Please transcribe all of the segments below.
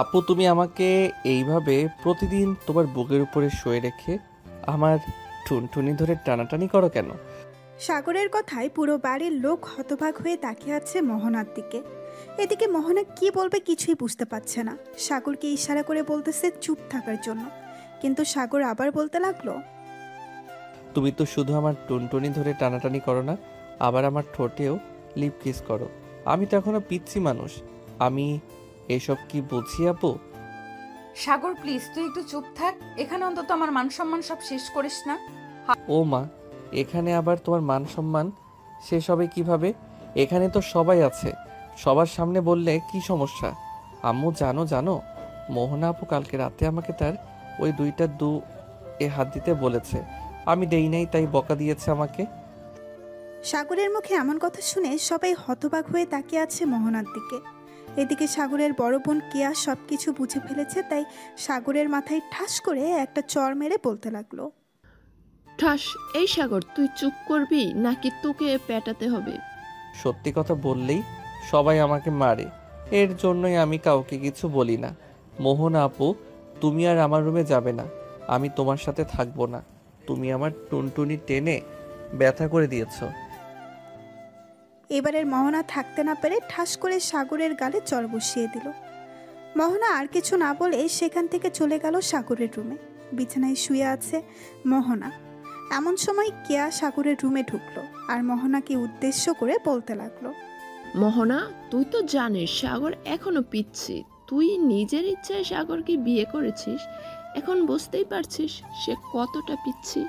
আপু, তুমি আমাকে এইভাবে প্রতিদিন তোমার বুকের উপরে শুয়ে রেখে আমার টুনটুনি ধরে টানাটানি করো কেন? সাগরের কথায় পুরো বাড়ির লোক হতবাক হয়ে তাকিয়ে আছে মোহনার দিকে। এদিকে মোহনা কি বলবে কিছুই বুঝতে পারছে না। সাগরকে ইশারা করে বলতেছে চুপ থাকার জন্য, কিন্তু সাগর আবার বলতে লাগলো, তুমি তো শুধু আমার টুনটুনি ধরে টানাটানি করো না, আবার আমার ঠোঁটেও লিপ কিস করো। আমি তো এখনো পিচ্ছি মানুষ, আমি এসব কি বুঝি আপু? সাগর প্লিজ তুই একটু চুপ থাক, এখানে অন্তত আমার মান সম্মান সব শেষ করিস না। ও মা, এখানে আবার তোমার মান সম্মান শেষ হবে কিভাবে? এখানে তো সবাই আছে, সবার সামনে বললে কি সমস্যা? আম্মু জানো জানো, মোহনা আপু কালকে রাতে আমাকে তার ওই দুইটা এ হাত দিতে বলেছে, আমি দেই নাই তাই বকা দিয়েছে আমাকে। সাগরের মুখে এমন কথা শুনে সবাই হতবাক হয়ে তাকিয়ে আছে মোহনার দিকে। এদিকে সাগরের বড় বোন কেয়া সবকিছু বুঝে ফেলেছে, তাই সাগরের মাথায় ঠাস করে একটা চড় মেরে বলতে লাগলো, ঠাস। এই সাগর, তুই চুপ করবি নাকি তোকে পেটাতে হবে? সত্যি কথা বললেই সবাই আমাকে মারে, এর জন্যই আমি কাউকে কিছু বলি না। মোহনা আপু, তুমি আর আমার রুমে যাবে না, আমি তোমার সাথে থাকবো না। তুমি আমার টুনটুনি টেনে ব্যথা করে দিয়েছো। এবারের মোহনা থাকতে না পেরে ঠাস করে সাগরের গালে চড় বসিয়ে দিল। মোহনা আর কিছু না বলে সেখান থেকে চলে গেল সাগরের রুমে। বিছানায় শুয়ে আছে মোহনা। এমন সময় কেয়া সাগরের রুমে ঢুকলো আর মোহনাকে উদ্দেশ্য করে বলতে লাগলো, মোহনা, তুই তো জানিস সাগর এখনো পিচ্ছি। তুই নিজের ইচ্ছায় সাগরকে বিয়ে করেছিস, এখন বুঝতেই পারছিস সে কতটা পিচ্ছি।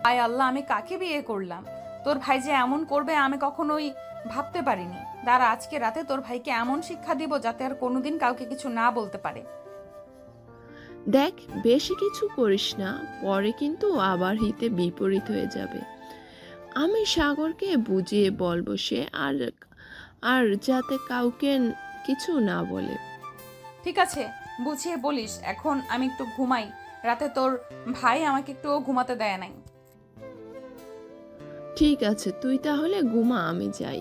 আয় আল্লাহ, আমি কাকে বিয়ে করলাম? তোর ভাই যে এমন করবে আমি কখনোই ভাবতে পারিনি। দাঁড়া, আজকে রাতে তোর ভাইকে এমন শিক্ষা দিব যাতে আর কোনোদিন কাউকে কিছু না বলতে পারে। দেখ, বেশি কিছু করিস না, পরে কিন্তু আবার হিতে বিপরীত হয়ে যাবে। আমি সাগরকে বুঝিয়ে বলবো, সে আর আর যাতে কাউকে কিছু না বলে। ঠিক আছে, বুঝিয়ে বলিস। এখন আমি একটু ঘুমাই, রাতে তোর ভাই আমাকে একটু ঘুমাতে দেয় নাই। ঠিক আছে, তুই তাহলে ঘুমা, আমি যাই।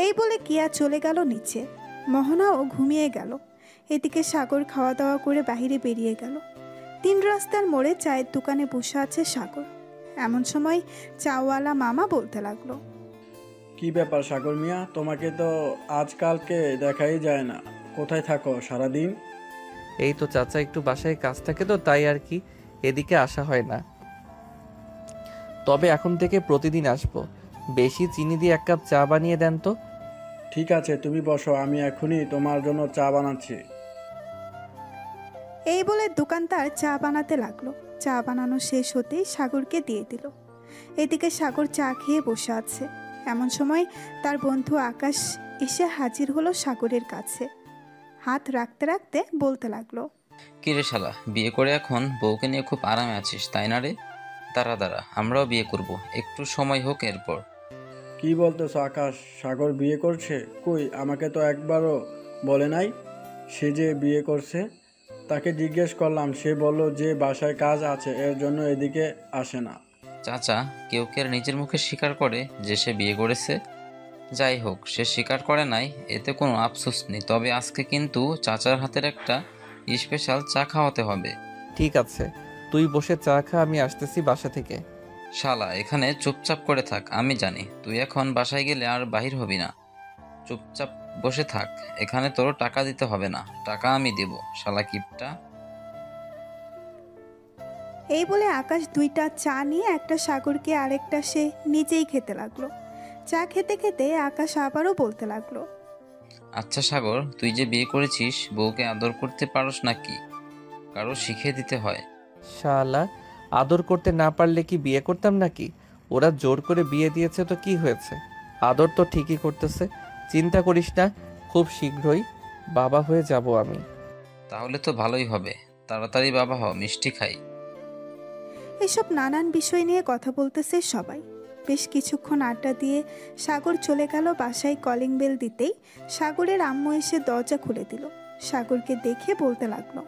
এই বলে কেয়া চলে গেল নিচে। মোহনাও ঘুমিয়ে গেল। এদিকে সাগর খাওয়া দাওয়া করে বাইরে বেরিয়ে গেল। 3 রাস্তার মোড়ে চায়ের দোকানে বসে আছে সাগর। এমন সময় চাওয়ালা মামা বলতে লাগলো, কি ব্যাপার সাগর মিয়া, তোমাকে তো আজকালকে দেখাই যায় না, কোথায় থাকো সারাদিন? এই তো চাচা, একটু বাসায় কাজ থাকে তো তাই আর কি, এদিকে আসা হয় না। তবে এখন থেকে প্রতিদিন আসবো। বেশি চিনি দিয়ে 1 কাপ চা বানিয়ে দেন তো। ঠিক আছে, তুমি বসো, আমি এখনই তোমার জন্য চা বানাচ্ছি। এই বলে দোকানদার চা বানাতে লাগলো। চা বানানো শেষ হতেই সাগরকে দিয়ে দিল। এদিকে সাগর চা খেয়ে বসে আছে। এমন সময় তার বন্ধু আকাশ এসে হাজির হলো সাগরের কাছে। হাত রাখতে রাখতে বলতে লাগলো, কিরে শালা, বিয়ে করে এখন বউকে নিয়ে খুব আরামে আছিস তাই না রে? দাঁড়া দাঁড়া, আমরাও বিয়ে করব, একটু সময় হোক এরপর। কি বলতেছো আকাশ, সাগর বিয়ে করছে? কই, আমাকে তো একবারও বলে নাই সে যে বিয়ে করছে। তাকে জিজ্ঞেস করলাম, সে বলল যে বাসায় কাজ আছে, এর জন্য এদিকে আসে না। চাচা, কেউ কে নিজের মুখে স্বীকার করে যে সে বিয়ে করেছে? যাই হোক, সে স্বীকার করে নাই, এতে কোনো আফসোস নেই। তবে আজকে কিন্তু চাচার হাতের একটা স্পেশাল চা খাওয়াতে হবে। ঠিক আছে, তুই বসে চা খা, আমি আসতেছি বাসা থেকে। শালা, এখানে চুপচাপ করে থাক, আমি জানি তুই এখন বাসায় গেলে আর বাহির হবি না। চুপচাপ বসে থাক, এখানে তোর টাকা দিতে হবে না, টাকা আমি দেব, শালা কিপটা। এই বলে আকাশ 2টা চা নিয়ে একটা সাগরকে আরেকটা সে নিজেই খেতে লাগলো। চা খেতে খেতে আকাশ আবারও বলতে লাগলো, আচ্ছা সাগর, তুই যে বিয়ে করেছিস, বউকে আদর করতে পারোস নাকি? কারো শিখিয়ে দিতে হয়। শালা, আদর করতে না পারলে কি বিয়ে করতাম নাকি? ওরা জোর করে বিয়ে দিয়েছে তো কি হয়েছে? আদর তো ঠিকই করতেছে। চিন্তা করিস না, খুব শীঘ্রই বাবা হয়ে যাব আমি। তাহলে তো ভালোই হবে, তাড়াতাড়ি বাবা হ, মিষ্টি খাই। এসব নানান বিষয় নিয়ে কথা বলতেছে সবাই। বেশ কিছুক্ষণ আড্ডা দিয়ে সাগর চলে গেল বাসায়। কলিং বেল দিতেই সাগরের আম্মু এসে দরজা খুলে দিল। সাগরকে দেখে বলতে লাগলো,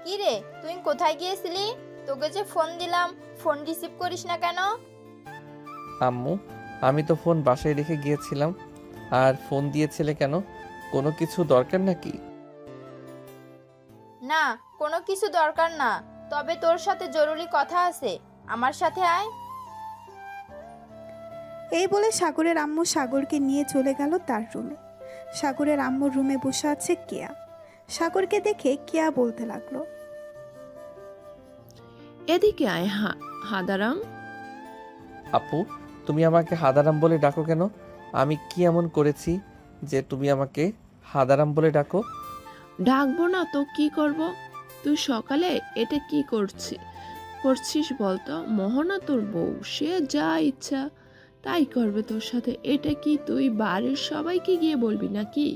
কি রে, তুই কোথায় গিয়েছিলি? তোকে যে ফোন দিলাম, ফোন রিসিভ করিস না কেন? আম্মু, আমি তো ফোন বাসায় রেখে গিয়েছিলাম। আর ফোন দিয়েছিলে কেন? কোনো কিছু দরকার নাকি? না, কোনো কিছু দরকার না, তবে তোর সাথে জরুরি কথা আছে, আমার সাথে আয়। এই বলে সাগরের আম্মু সাগরকে নিয়ে চলে গেল তার রুমে। সাগরের আম্মুর রুমে বসে আছে কেয়া। সাগরকে দেখে কেয়া বলতে লাগলো, এদিকে আয় হাদারাম। আপু, তুমি আমাকে হাদারাম বলে ডাকো কেন? আমি কি এমন করেছি যে তুমি আমাকে হাদারাম বলে ডাকো? ডাকবো না তো কি করব? তুই সকালে এটা কি করছিস বলতো? মোহনা তোর বউ, সে যা ইচ্ছা তাই করবে তোর সাথে। এটা কি তুই বাড়ির সবাইকে গিয়ে বলবি নাকি?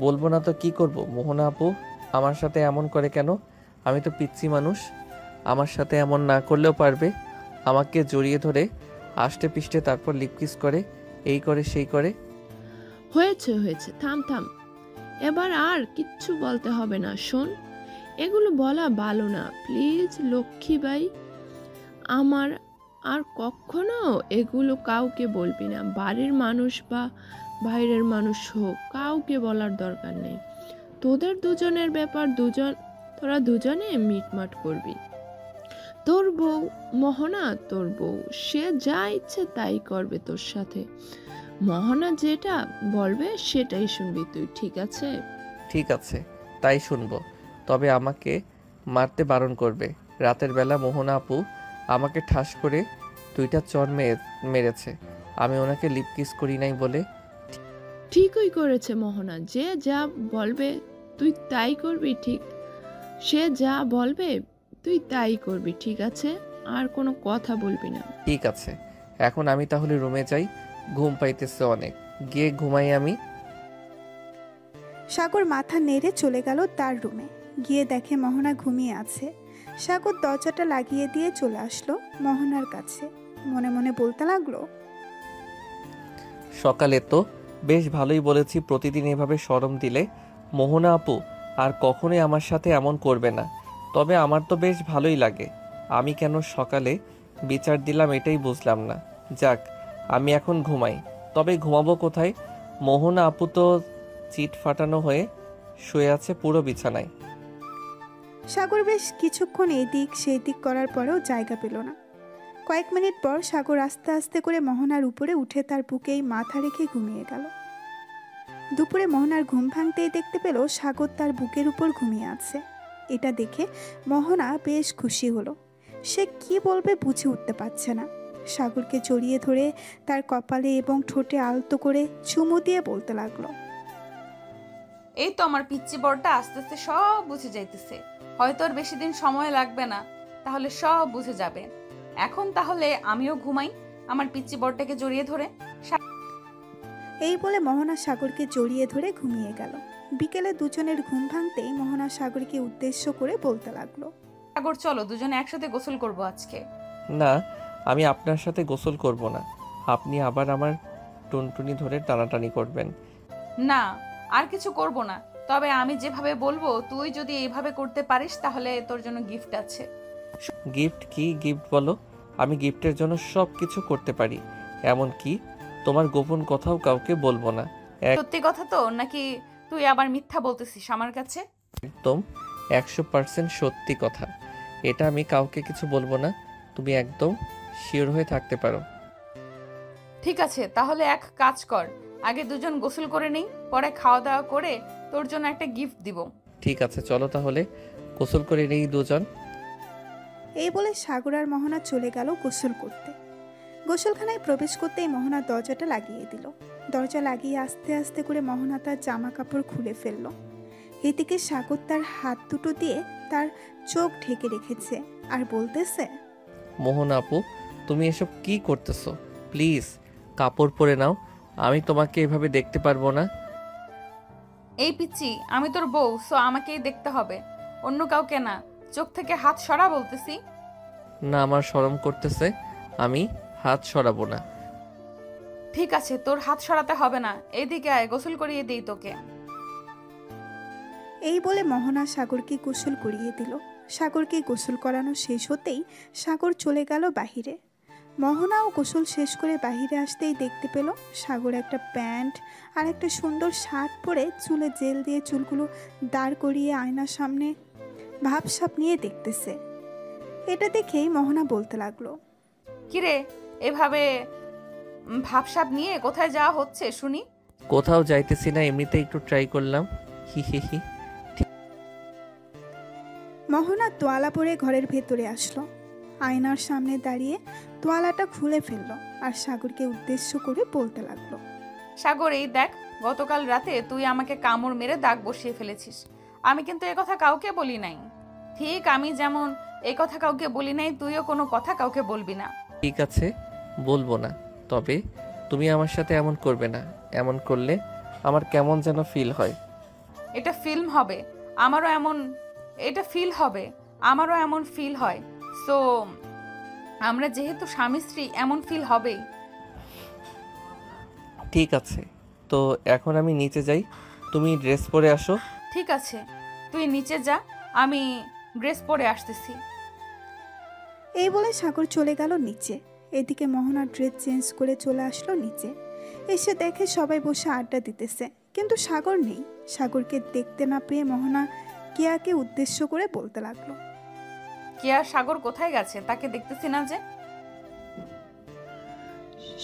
বলবো না তো কি করব? মোহনা আপু আমার সাথে এমন করে কেন? আমি তো পিচ্ছি মানুষ। আমার সাথে এমন না করলেও পারবে। আমাকে জড়িয়ে ধরে আষ্টে পিষ্টে তারপর লিপকিস করে, এই করে সেই করে। হয়েছে হয়েছে, থাম থাম, এবার আর কিচ্ছু বলতে হবে না। শোন, এগুলো বলা ভালো না, প্লিজ লক্ষ্মী বাই। আমার আর কখনো এগুলো কাউকে বলবি না। বাড়ির মানুষ বা বাইরের মানুষ হোক, কাউকে বলার দরকার নেই। তোদের দুজনের ব্যাপার, তোরা দুজনে মিটমাট করবি। তোর বউ মোহনা, তোর বউ, সে যা ইচ্ছে তাই করবে তোর সাথে। মোহনা যেটা বলবে সেটাই শুনবি তুই, ঠিক আছে? ঠিক আছে, তাই শুনবো। তবে আমাকে মারতে বারণ করবে। রাতের বেলা মোহনা আপু আমাকে ঠাস করে 2টা চর মেরেছে। আমি ওনাকে লিপকিস করি নাই বলে। ঠিকই করেছে মোহনা, যে যা বলবে তুই তাই করবি, ঠিক? সে যা বলবে তুই তাই করবি, ঠিক আছে? আর কোনো কথা বলবি না। ঠিক আছে, এখন আমি তাহলে রুমে যাই, ঘুম পাইতেছে অনেক, গিয়ে ঘুমাই আমি। সাগর মাথা নেড়ে চলে গেল তার রুমে। গিয়ে দেখে মোহনা ঘুমিয়ে আছে। সাগর দরজাটা লাগিয়ে দিয়ে চলে আসলো মোহনার কাছে। মনে মনে বলতে লাগলো, সকালে তো বেশ ভালোই বলেছি প্রতিদিন এভাবে শরম দিলে মোহনা আপু আর কখনোই আমার সাথে এমন করবে না। তবে আমার তো বেশ ভালোই লাগে। আমি কেন সকালে বিচার দিলাম এটাই বুঝলাম না। যাক, আমি এখন ঘুমাই। তবে ঘুমাবো কোথায়? মোহনা আপু তো চিট ফাটানো হয়ে শুয়ে আছে পুরো বিছানায়। সাগর বেশ কিছুক্ষণ এদিক সেই দিক করার পরেও জায়গা পেল না। কয়েক মিনিট পর সাগর আস্তে আস্তে করে মোহনার উপরে উঠে তার বুকেই মাথা রেখে ঘুমিয়ে গেল। দুপুরে মোহনার ঘুম ভাঙতেই দেখতে পেল সাগর তার বুকের উপর ঘুমিয়ে আছে। এটা দেখে মোহনা বেশ খুশি হলো। সে কি বলবে বুঝে উঠতে পারছে না। সাগরকে জড়িয়ে ধরে তার কপালে এবং ঠোঁটে আলতো করে চুমু দিয়ে বলতে লাগলো, এই তো আমার পিচ্চি বরটা আস্তে আস্তে সব বুঝে যাইতেছে। হয়তো আর বেশি দিন সময় লাগবে না, তাহলে সব বুঝে যাবে। এখন তাহলে আমিও ঘুমাই আমার পিচ্চি বরটাকে জড়িয়ে ধরে। এই বলে মোহনা সাগরকে জড়িয়ে ধরে ঘুমিয়ে গেল। বিকেলে দুজনের ঘুম ভাঙতেই মোহনা সাগরকে উদ্দেশ্য করে বলতে লাগলো, সাগর চলো দুজনে একসাথে গোসল করব আজকে। না, আমি আপনার সাথে গোসল করব না। আপনি আবার আমার টুনটুনি ধরে টানাটানি করবেন। না, আর কিছু করব না, তবে আমি যেভাবে বলবো তুই যদি এইভাবে করতে পারিস তাহলে তোর জন্য গিফট আছে। গিফট? কি গিফট বলো? আমি গিফটের জন্য সব কিছু করতে পারি, এমন কি তোমার গোপন কথাও কাউকে বলবো না। সত্যি কথা তো, নাকি তুই আবার মিথ্যা বলতেছিস আমার কাছে? একদম 100% সত্যি কথা। এটা আমি কাউকে কিছু বলবো না, তুমি একদম শিওর হয়ে থাকতে পারো। ঠিক আছে, তাহলে এক কাজ কর, আগে দুজন গোসল করে নেই, পরে খাওয়া দাওয়া করে তোর জন্য একটা গিফট দিব। ঠিক আছে, চলো তাহলে গোসল করে নেই দুজন। এই বলে সাগর আর মোহনা চলে গেল গোসল করতে। গোসলখানায় প্রবেশ করতেই মোহনা দরজাটা লাগিয়ে দিল। দরজা লাগিয়ে আস্তে আস্তে করে মোহনা তার জামা কাপড় খুলে ফেলল। এদিকে সাগর তার হাত দুটো দিয়ে তার চোখ ঢেকে রেখেছে আর বলতেছে, মোহন আপু, তুমি এসব কি করতেছো? প্লিজ কাপড় পরে নাও, আমি তোমাকে এভাবে দেখতে পারবো না। এই পিচ্চি, আমি তোর বউ, সো আমাকেই দেখতে হবে, অন্য কাউকে না। চোখ থেকে হাত সরা বলতেছি। না, আমার শরম করতেছে, আমি হাত সরাবো না। ঠিক আছে, তোর হাত সরাতে হবে না, এইদিকে আয়, গোসল করিয়ে দিই তোকে। এই বলে মোহনা সাগরকে গোসল করিয়ে দিল। সাগরকে গোসল করানো শেষ হতেই সাগর চলে গেল বাহিরে। মোহনাও গোসল শেষ করে বাইরে আসতেই দেখতে পেল সাগর একটা প্যান্ট আর একটা সুন্দর শার্ট পরে চুলে জেল দিয়ে চুলগুলো দাঁড় করিয়ে আয়নার সামনে ভাবসাব নিয়ে দেখতেছে। এটা দেখেই মোহনা বলতে লাগলো, কিরে এভাবে ভাবসাব নিয়ে কোথায় যাওয়া হচ্ছে শুনি? কোথাও যাইতেছি না, এমনিতে একটু ট্রাই করলাম। হি হি হি। মোহনা তোয়ালা পরে ঘরের ভেতরে আসলো। আয়নার সামনে দাঁড়িয়ে তোয়ালাটা খুলে ফেললো আর সাগরকে উদ্দেশ্য করে বলতে লাগলো, সাগর এই দেখ, গতকাল রাতে তুই আমাকে কামড় মেরে দাগ বসিয়ে ফেলেছিস। আমি কিন্তু এ কথা কাউকে বলি নাই। ঠিক আমি যেমন এ কথা কাউকে বলি নাই, তুইও কোনো কথা কাউকে বলবি না। ঠিক আছে, বলবো না। তবে তুমি আমার সাথে এমন করবে না। এমন করলে আমার কেমন যেন ফিল হয়। এটা ফিল্ম হবে, আমারও এমন ফিল হয়। সো আমরা যেহেতু স্বামী স্ত্রী, এমন ফিল হবেই। ঠিক আছে, তো এখন আমি নিচে যাই, তুমি ড্রেস পরে আসো। ঠিক আছে, তুই নিচে যা, আমি ড্রেস পরে আসতেছি। এই বলে সাগর চলে গেল নিচে। এদিকে মোহনা ড্রেস চেঞ্জ করে চলে আসলো নিচে। এসে দেখে সবাই বসে আড্ডা দিতেছে, কিন্তু সাগর নেই। সাগরকে দেখতে না পেয়ে মোহনা কিয়াকে উদ্দেশ্য করে বলতে লাগলো, কিয়া সাগর কোথায় গেছে? তাকে দেখতেছি না যে।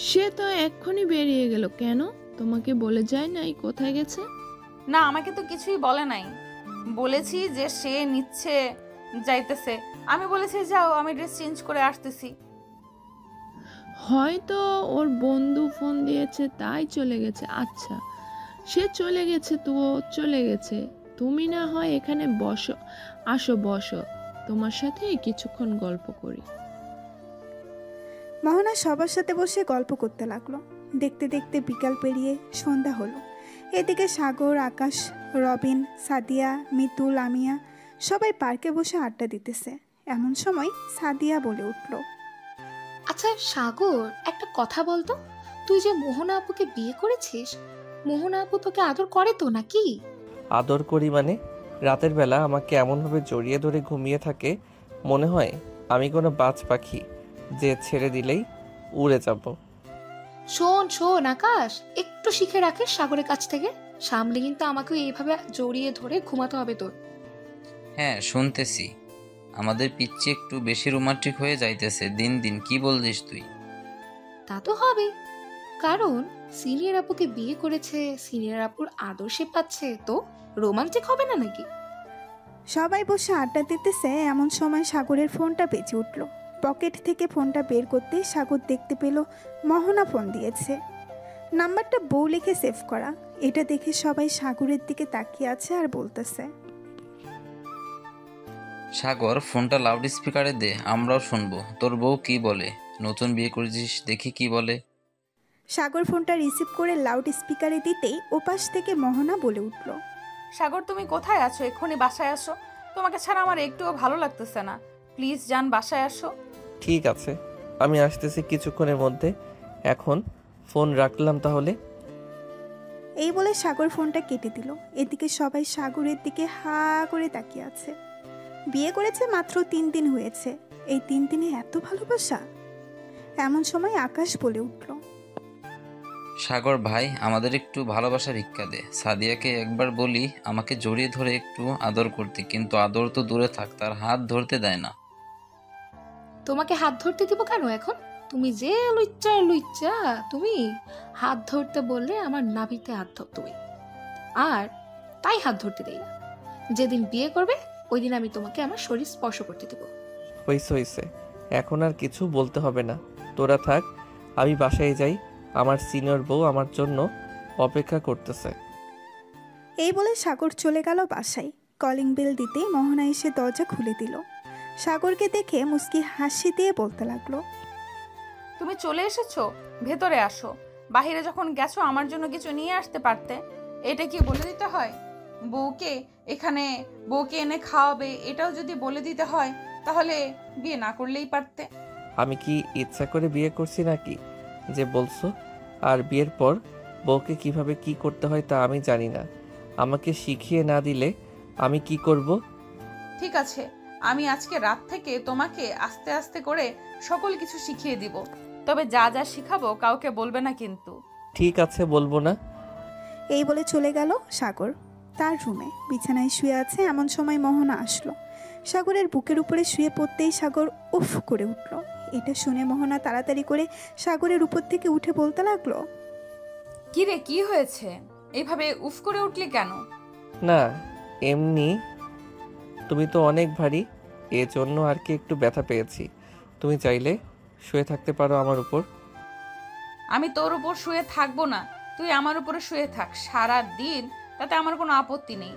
সে তো এক্ষুনি বেরিয়ে গেল। কেন, তোমাকে বলে যায় নাই কোথায় গেছে? না, আমাকে তো কিছুই বলে নাই। বলেছি যে সে নিচ্ছে যাইতেছে, আমি বলেছি যাও, আমি ড্রেস চেঞ্জ করে আসতেছি। হয়তো ওর বন্ধু ফোন দিয়েছে তাই চলে গেছে। আচ্ছা, সে চলে গেছে তো চলে গেছে, তুমি না হয় এখানে বসো, আসো বসো, তোমার সাথে কিছুক্ষণ গল্প করি। মোহনা সবার সাথে বসে গল্প করতে লাগলো। দেখতে দেখতে বিকাল পেরিয়ে সন্ধ্যা হলো। এদিকে সাগর, আকাশ, রবিন, সাদিয়া, মিতু, লামিয়া সবাই পার্কে বসে আড্ডা দিতেছে। এমন সময় সাদিয়া বলে উঠল, আচ্ছা সাগর, একটা কথা বলতো, তুই যে মোহনা আপুকে বিয়ে করেছিস, মোহনা আপু তোকে আদর করে তো নাকি? আদর করি মানে? রাতের বেলা আমাকে এমনভাবে জড়িয়ে ধরে ঘুমিয়ে থাকে, মনে হয় আমি কোনো বাজ পাখি যে ছেড়ে দিলেই উড়ে যাব। শোন শোন আকাশ, একটু শিখে রাখিস সাগরের কাছ থেকে। সামনে কিন্তু আমাকে এইভাবে জড়িয়ে ধরে ঘুমাতে হবে তোর। হ্যাঁ শুনতেছি, আমাদের পিচ্চি একটু বেশি রোমান্টিক হয়ে যাইতেছে দিন দিন। কি বলছিস তুই? তা তো হবে, কারণ সিনিয়র আপুকে বিয়ে করেছে, সিনিয়র আপুর আদর সে পাচ্ছে, তো রোমান্টিক হবে না নাকি? সবাই বসে আড্ডা দিতেছে। এমন সময় সাগরের ফোনটা বেজে উঠল। পকেট থেকে ফোনটা বের করতেই সাগর দেখতে পেল মোহনা ফোন দিয়েছে। নাম্বারটা বউ লিখে সেভ করা। এটা দেখে সবাই সাগরের দিকে তাকিয়ে আছে আর বলতেছে, সাগর, ফোনটা লাউড স্পিকারে দে, আমরাও শুনবো তোর বউ কি বলে। নতুন বিয়ে করেছিস দেখি কি বলে। সাগর ফোনটা রিসিভ করে লাউড স্পিকারে দিতেই ওপাশ থেকে মোহনা বলে উঠল, সাগর তুমি কোথায় আছো? এক্ষুনি বাসায় আসো, তোমাকে ছাড়া আমার একটুও ভালো লাগতেছে না। প্লিজ যান, বাসায় আসো। ঠিক আছে, আমি আসতেছি কিছুক্ষণের মধ্যে। এখন ফোন রাখলাম তাহলে। এই বলে সাগর ফোনটা কেটে দিল। এদিকে সবাই সাগরের দিকে হা করে তাকিয়ে আছে। বিয়ে করেছে মাত্র 3 দিন হয়েছে, এই 3 দিনে এত ভালোবাসা? এমন সময় আকাশ বলে উঠল, সাগর ভাই, আমাদের একটু ভালোবাসা ভিক্ষা দে। সাদিয়াকে একবার বলি আমাকে জড়িয়ে ধরে একটু আদর করতে, কিন্তু আদর তো দূরে থাক, তার হাত ধরতে দেয় না। তোমাকে হাত ধরতে দিব কেন এখন? তুমি যে লুচ্চা লুচ্চা, তুমি হাত ধরতে বললে আমার নাভিতে হাত ধর তুমি, আর তাই হাত ধরতে দেই না। যেদিন বিয়ে করবে ওই দিন আমি তোমাকে আমার শরীর স্পর্শ করতে দেব। হইছে, এখন আর কিছু বলতে হবে না, তোরা থাক, আমি বাসায় যাই। আমার সিনিয়র বউ আমার জন্য অপেক্ষা করতেছে। এই বলে সাগর চলে গেল বাসায়। কলিং বেল দিতেই মোহনা এসে দরজা খুলে দিল। সাগরকে দেখে মুস্কি হাসি দিয়ে বলতে লাগলো, তুমি চলে এসেছো, ভেতরে আসো। বাইরে যখন গেছো আমার জন্য কিছু নিয়ে আসতে পারতে। এটা কি বলে দিতে হয়? বউকে এনে খাওয়াবে, এটাও যদি বলে দিতে হয় তাহলে বিয়ে না করলেই পারতে। আমি কি ইচ্ছা করে বিয়ে করছি নাকি যে বলছো? আর বিয়ের পর বউকে কিভাবে কি করতে হয় তা আমি জানি না। আমাকে শিখিয়ে না দিলে আমি কি করব? ঠিক আছে, আমি আজকে রাত থেকে তোমাকে আস্তে আস্তে করে সকল কিছু শিখিয়ে দিব, তবে যা যা শিখাবো কাউকে বলবে না কিন্তু। ঠিক আছে, বলবো না। এই বলে চলে গেল সাগর তার রুমে। বিছানায় শুয়ে আছে এমন সময় মোহনা আসলো। সাগরের বুকের উপরে শুয়ে পড়তেই সাগর উফ করে উঠল। এটা শুনে মোহনা তাড়াতাড়ি করে সাগরের উপর থেকে উঠে বলতে লাগলো, কি রে, কি হয়েছে? এইভাবে উফ করে উঠলি কেন? না, এমনি। তুমি তো অনেক ভারী, এজন্য আর কি একটু ব্যথা পেয়েছি। তুমি চাইলে শুয়ে থাকতে পারো আমার উপর। আমি তোর উপর শুয়ে থাকবো না, তুই আমার উপরে শুয়ে থাক সারা দিন, তাতে আমার কোনো আপত্তি নেই।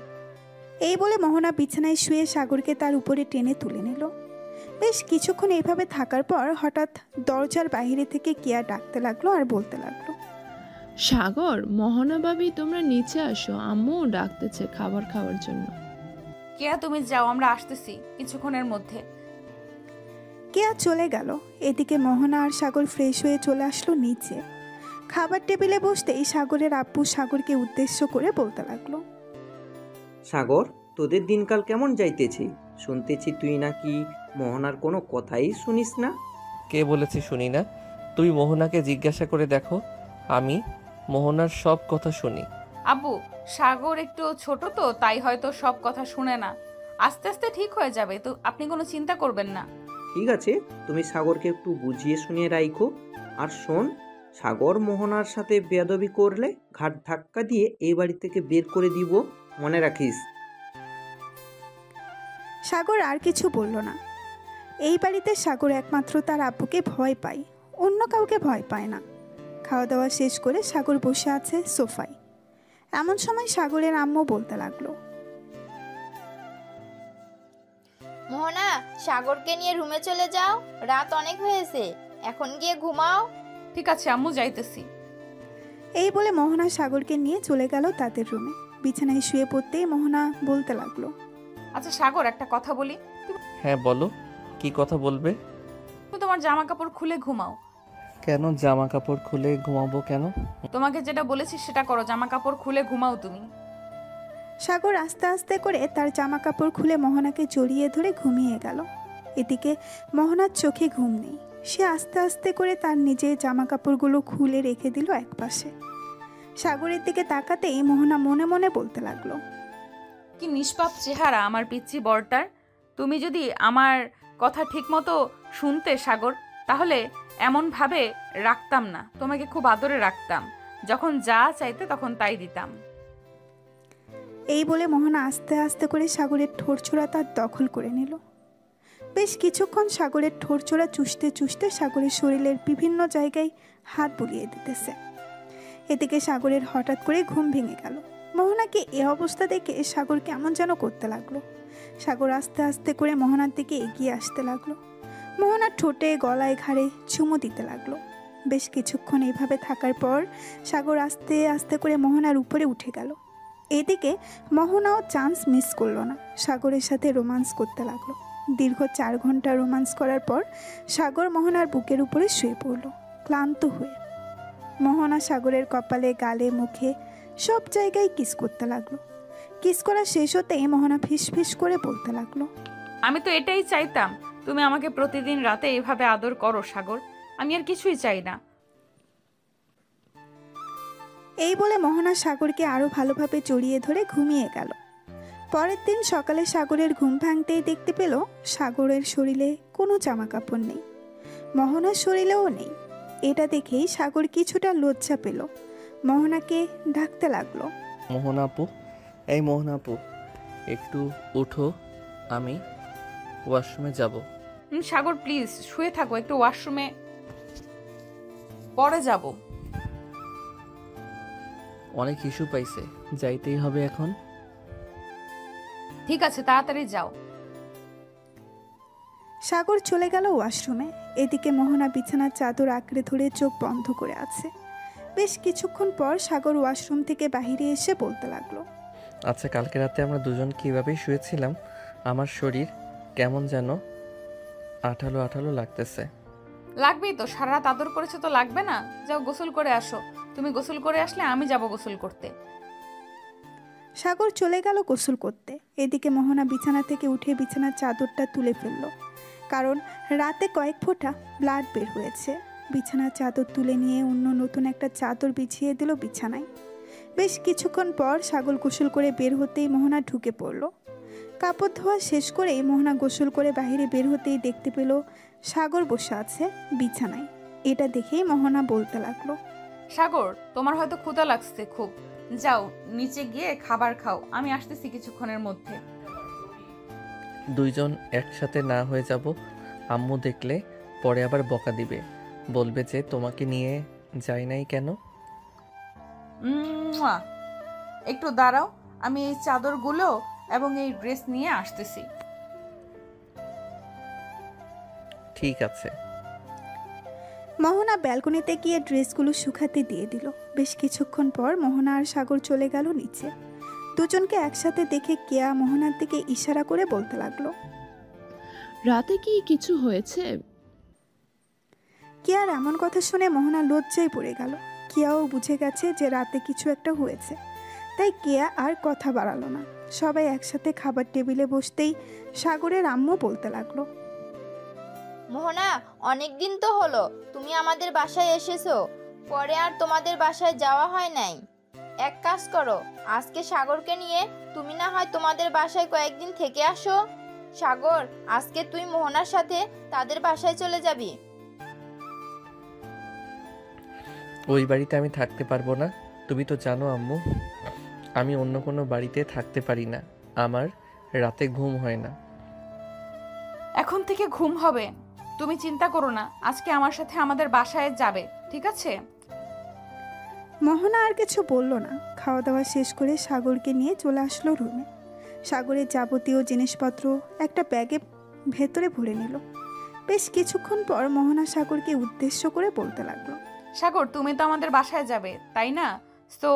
এই বলে মোহনা বিছানায় শুয়ে সাগরকে তার উপরে টেনে তুলে নিল। বেশ কিছুক্ষণ এইভাবে থাকার পর হঠাৎ দরজার বাইরে থেকে কেয়া ডাকতে লাগলো আর বলতে লাগলো, সাগর, মোহনা ভাবি তোমরা নিচে আসো, আম্মু ডাকতেছে খাবার খাওয়ার জন্য। কেয়া তুমি যাও, আমরা আসতেছি কিছুক্ষণের মধ্যে। কেয়া চলে গেল। এদিকে মোহনা আর সাগর ফ্রেশ হয়ে চলে আসলো নিচে। খাবার টেবিলে বসতেই সাগরের আব্বু সাগরকে উদ্দেশ্য করে বলতে লাগলো, সাগর, তোদের দিনকাল কেমন যাইতেছে? শুনতেছি তুই নাকি মোহনার কোনো কথাই শুনিস না। কে বলেছে শুনি না? তুমি মোহনাকে জিজ্ঞাসা করে দেখো, আমি মোহনার সব কথা শুনি। আব্বু, সাগর একটু ছোট তো, তাই হয়তো সব কথা শুনে না। আস্তে আস্তে ঠিক হয়ে যাবে, তো আপনি কোনো চিন্তা করবেন না। ঠিক আছে, তুমি সাগরকে একটু বুঝিয়ে শুনিয়ে রাখো। আর শোন, সাগর মোহনার সাথে বেয়াদবি করলে ঘাট ধাক্কা দিয়ে এই বাড়ি থেকে বের করে দিব, মনে রাখিস। সাগর আর কিছু বলল না। এই বাড়িতে সাগর একমাত্র তার আব্বুকে ভয় পায়, অন্য কাউকে ভয় পায় না। খাওয়া দাওয়া শেষ করে সাগর বসে আছে সোফায়। এমন সময় সাগরের আম্মু বলতে লাগলো, মোহনা, সাগরকে নিয়ে রুমে চলে যাও, রাত অনেক হয়েছে, এখন গিয়ে ঘুমাও। ঠিক আছে আম্মু, যাইতেছি। এই বলে মোহনা সাগরকে নিয়ে চলে গেল তাদের রুমে। বিছানায় শুয়ে পড়তেই মোহনা বলতে লাগলো, আচ্ছা সাগর, একটা কথা বলি। হ্যাঁ বলো, কি কথা বলবে? তুমি তোমার জামা কাপড় খুলে ঘুমাও। কেন জামা কাপড় খুলে ঘুমাবো কেন? তোমাকে যেটা বলেছি সেটা করো, জামা কাপড় খুলে ঘুমাও তুমি। সাগর আস্তে আস্তে করে তার জামা কাপড় খুলে মোহনাকে জড়িয়ে ধরে ঘুমিয়ে গেল। এদিকে মোহনার চোখে ঘুম নেই। সে আস্তে আস্তে করে তার নিজের জামা কাপড়গুলো খুলে রেখে দিল একপাশে। সাগরের দিকে তাকাতেই মোহনা মনে মনে বলতে লাগলো, কি নিষ্পাপ চেহারা আমার পিচ্চি বরটার। তুমি যদি আমার কথা ঠিক মতো শুনতে সাগর, তাহলে এমন ভাবে রাখতাম না, তোমাকে খুব আদরে রাখতাম, যখন যা চাইতে তখন তাই দিতাম। এই বলে মোহনা আস্তে আস্তে করে সাগরের ঠোঁটছোড়া তার দখল করে নিল। বেশ কিছুক্ষণ সাগরের ঠোঁটছোড়া চুষতে চুষতে সাগরের শরীরের বিভিন্ন জায়গায় হাত বুলিয়ে দিতেছে। এদিকে সাগরের হঠাৎ করে ঘুম ভেঙে গেল। মোহনাকে এ অবস্থা দেখে সাগর কেমন যেন করতে লাগলো। সাগর আস্তে আস্তে করে মোহনার দিকে এগিয়ে আসতে লাগলো। মোহনার ঠোঁটে গলায় ঘাড়ে চুমু দিতে লাগলো। বেশ কিছুক্ষণ এইভাবে থাকার পর সাগর আস্তে আস্তে করে মোহনার উপরে উঠে গেল। এদিকে মোহনাও চান্স মিস করলো না, সাগরের সাথে রোমান্স করতে লাগলো। দীর্ঘ 4 ঘন্টা রোমান্স করার পর সাগর মোহনার বুকের উপরে শুয়ে পড়ল ক্লান্ত হয়ে। মোহনা সাগরের কপালে, গালে, মুখে সব জায়গায় কিস করতে লাগলো। কিস করা শেষ হতেই মোহনা ফিস ফিস করে বলতে লাগলো, আমি তো এটাই চাইতাম, তুমি আমাকে প্রতিদিন রাতে এভাবে আদর করো সাগর, আমি আর কিছুই চাই না। এই বলে মোহনা সাগরকে আরো ভালোভাবে জড়িয়ে ধরে ঘুমিয়ে গেল। পরের দিন সকালে সাগরের ঘুম ভাঙতেই দেখতে পেল সাগরের শরীরে কোনো জামা কাপড় নেই, মোহনার শরীরেও নেই। এটা দেখেই সাগর কিছুটা লজ্জা পেল। মোহনাকে ডাকতে লাগলো, মোহনা আপু, এই মোহনা আপু, একটু উঠো, আমি ওয়াশরুমে যাব। সাগর প্লিজ শুয়ে থাকো, একটু ওয়াশরুমে পরে যাব। অনেক ইস্যু পাইছে, যাইতেই হবে এখন। ঠিক আছে, তাড়াতাড়ি যাও। সাগর চলে গেল ওয়াশরুমে। এদিকে মোহনা বিছানার চাদর আঁকড়ে ধরে চোখ বন্ধ করে আছে। বেশ কিছুক্ষণ পর সাগর ওয়াশরুম থেকে বাইরে এসে বলতে লাগলো, আচ্ছা, কালকে রাতে আমরা দুজন কীভাবে শুয়েছিলাম, আমার শরীর কেমন যেন আঠালো আঠালো লাগতেছে। লাগবেই তো, সারা রাত আদর করেছে তো লাগবে না? যাও গোসল করে আসো। তুমি গোসল করে আসলে আমি যাব গোসল করতে। সাগর চলে গেল গোসল করতে। এদিকে মোহনা বিছানা থেকে উঠে বিছানার চাদরটা তুলে ফেলল, কারণ রাতে কয়েক ফোঁটা ব্লাড বের হয়েছে। বিছানার চাদর তুলে নিয়ে অন্য নতুন একটা চাদর বিছিয়ে দিল বিছানায়। বেশ কিছুক্ষণ পর সাগর গোসল করে বের হতেই মোহনা ঢুকে পড়ল। কাপড় ধোয়া শেষ করেই মোহনা গোসল করে বাইরে বের হতেই দেখতে পেল সাগর বসে আছে বিছানায়। এটা দেখেই মোহনা বলতে লাগলো, সাগর, তোমার হয়তো ক্ষুধা লাগছে খুব, যাও নিচে গিয়ে খাবার খাও, আমি আসতেছি কিছুক্ষণের মধ্যে। দুইজন একসাথে না হয়ে যাব, আম্মু দেখলে পরে আবার বকা দিবে, বলবে যে তোমাকে নিয়ে যাই নাই কেন। মুয়া। একটু দাঁড়াও, আমি এই চাদরগুলো এবং এই ড্রেস নিয়ে আসতেছি। ঠিক আছে। মোহনা ব্যালকনিতে গিয়ে ড্রেসগুলো শুকাতে দিয়ে দিল। বেশ কিছুক্ষণ পর মোহনা আর সাগর চলে গেল নিচে। দুজনকে একসাথে দেখে কেয়া মোহনার দিকে ইশারা করে বলতে লাগলো, রাতে কি কিছু হয়েছে? কেয়ার এমন কথা শুনে মোহনা লজ্জায় পড়ে গেল। কেয়াও বুঝে গেছে যে রাতে কিছু একটা হয়েছে, তাই কেয়া আর কথা বাড়ালো না। সবাই একসাথে খাবার টেবিলে বসতেই সাগরের আম্মু বলতে লাগলো, মোহনা, অনেক দিন তো হলো তুমি আমাদের বাসায় এসেছো, পরে আর তোমাদের বাসায় যাওয়া হয় নাই। এক কাজ করো, আজকে সাগরকে নিয়ে তুমি না হয় তোমাদের বাসায় কয়েকদিন থেকে আসো। সাগর, আজকে তুই মোহনার সাথে তাদের বাসায় চলে যাবি। ওই বাড়িতে আমি থাকতে পারবো না, তুমি তো জানো আম্মু, আমি অন্য কোনো বাড়িতে থাকতে পারি না, আমার রাতে ঘুম হয় না। এখন থেকে ঘুম হবে, তুমি চিন্তা করো না, আজকে আমার সাথে আমাদের বাসায় যাবে, ঠিক আছে? মোহনা আর কিছু বলল না। খাওয়া দাওয়া শেষ করে সাগরকে নিয়ে চলে আসলো রুমে। সাগরের যাবতীয় জিনিসপত্র একটা ব্যাগে ভেতরে ভরে নিল। বেশ কিছুক্ষণ পর মোহনা সাগরকে উদ্দেশ্য করে বলতে লাগলো, সাগর, তুমি তো আমাদের বাসায় যাবে তাই না? তো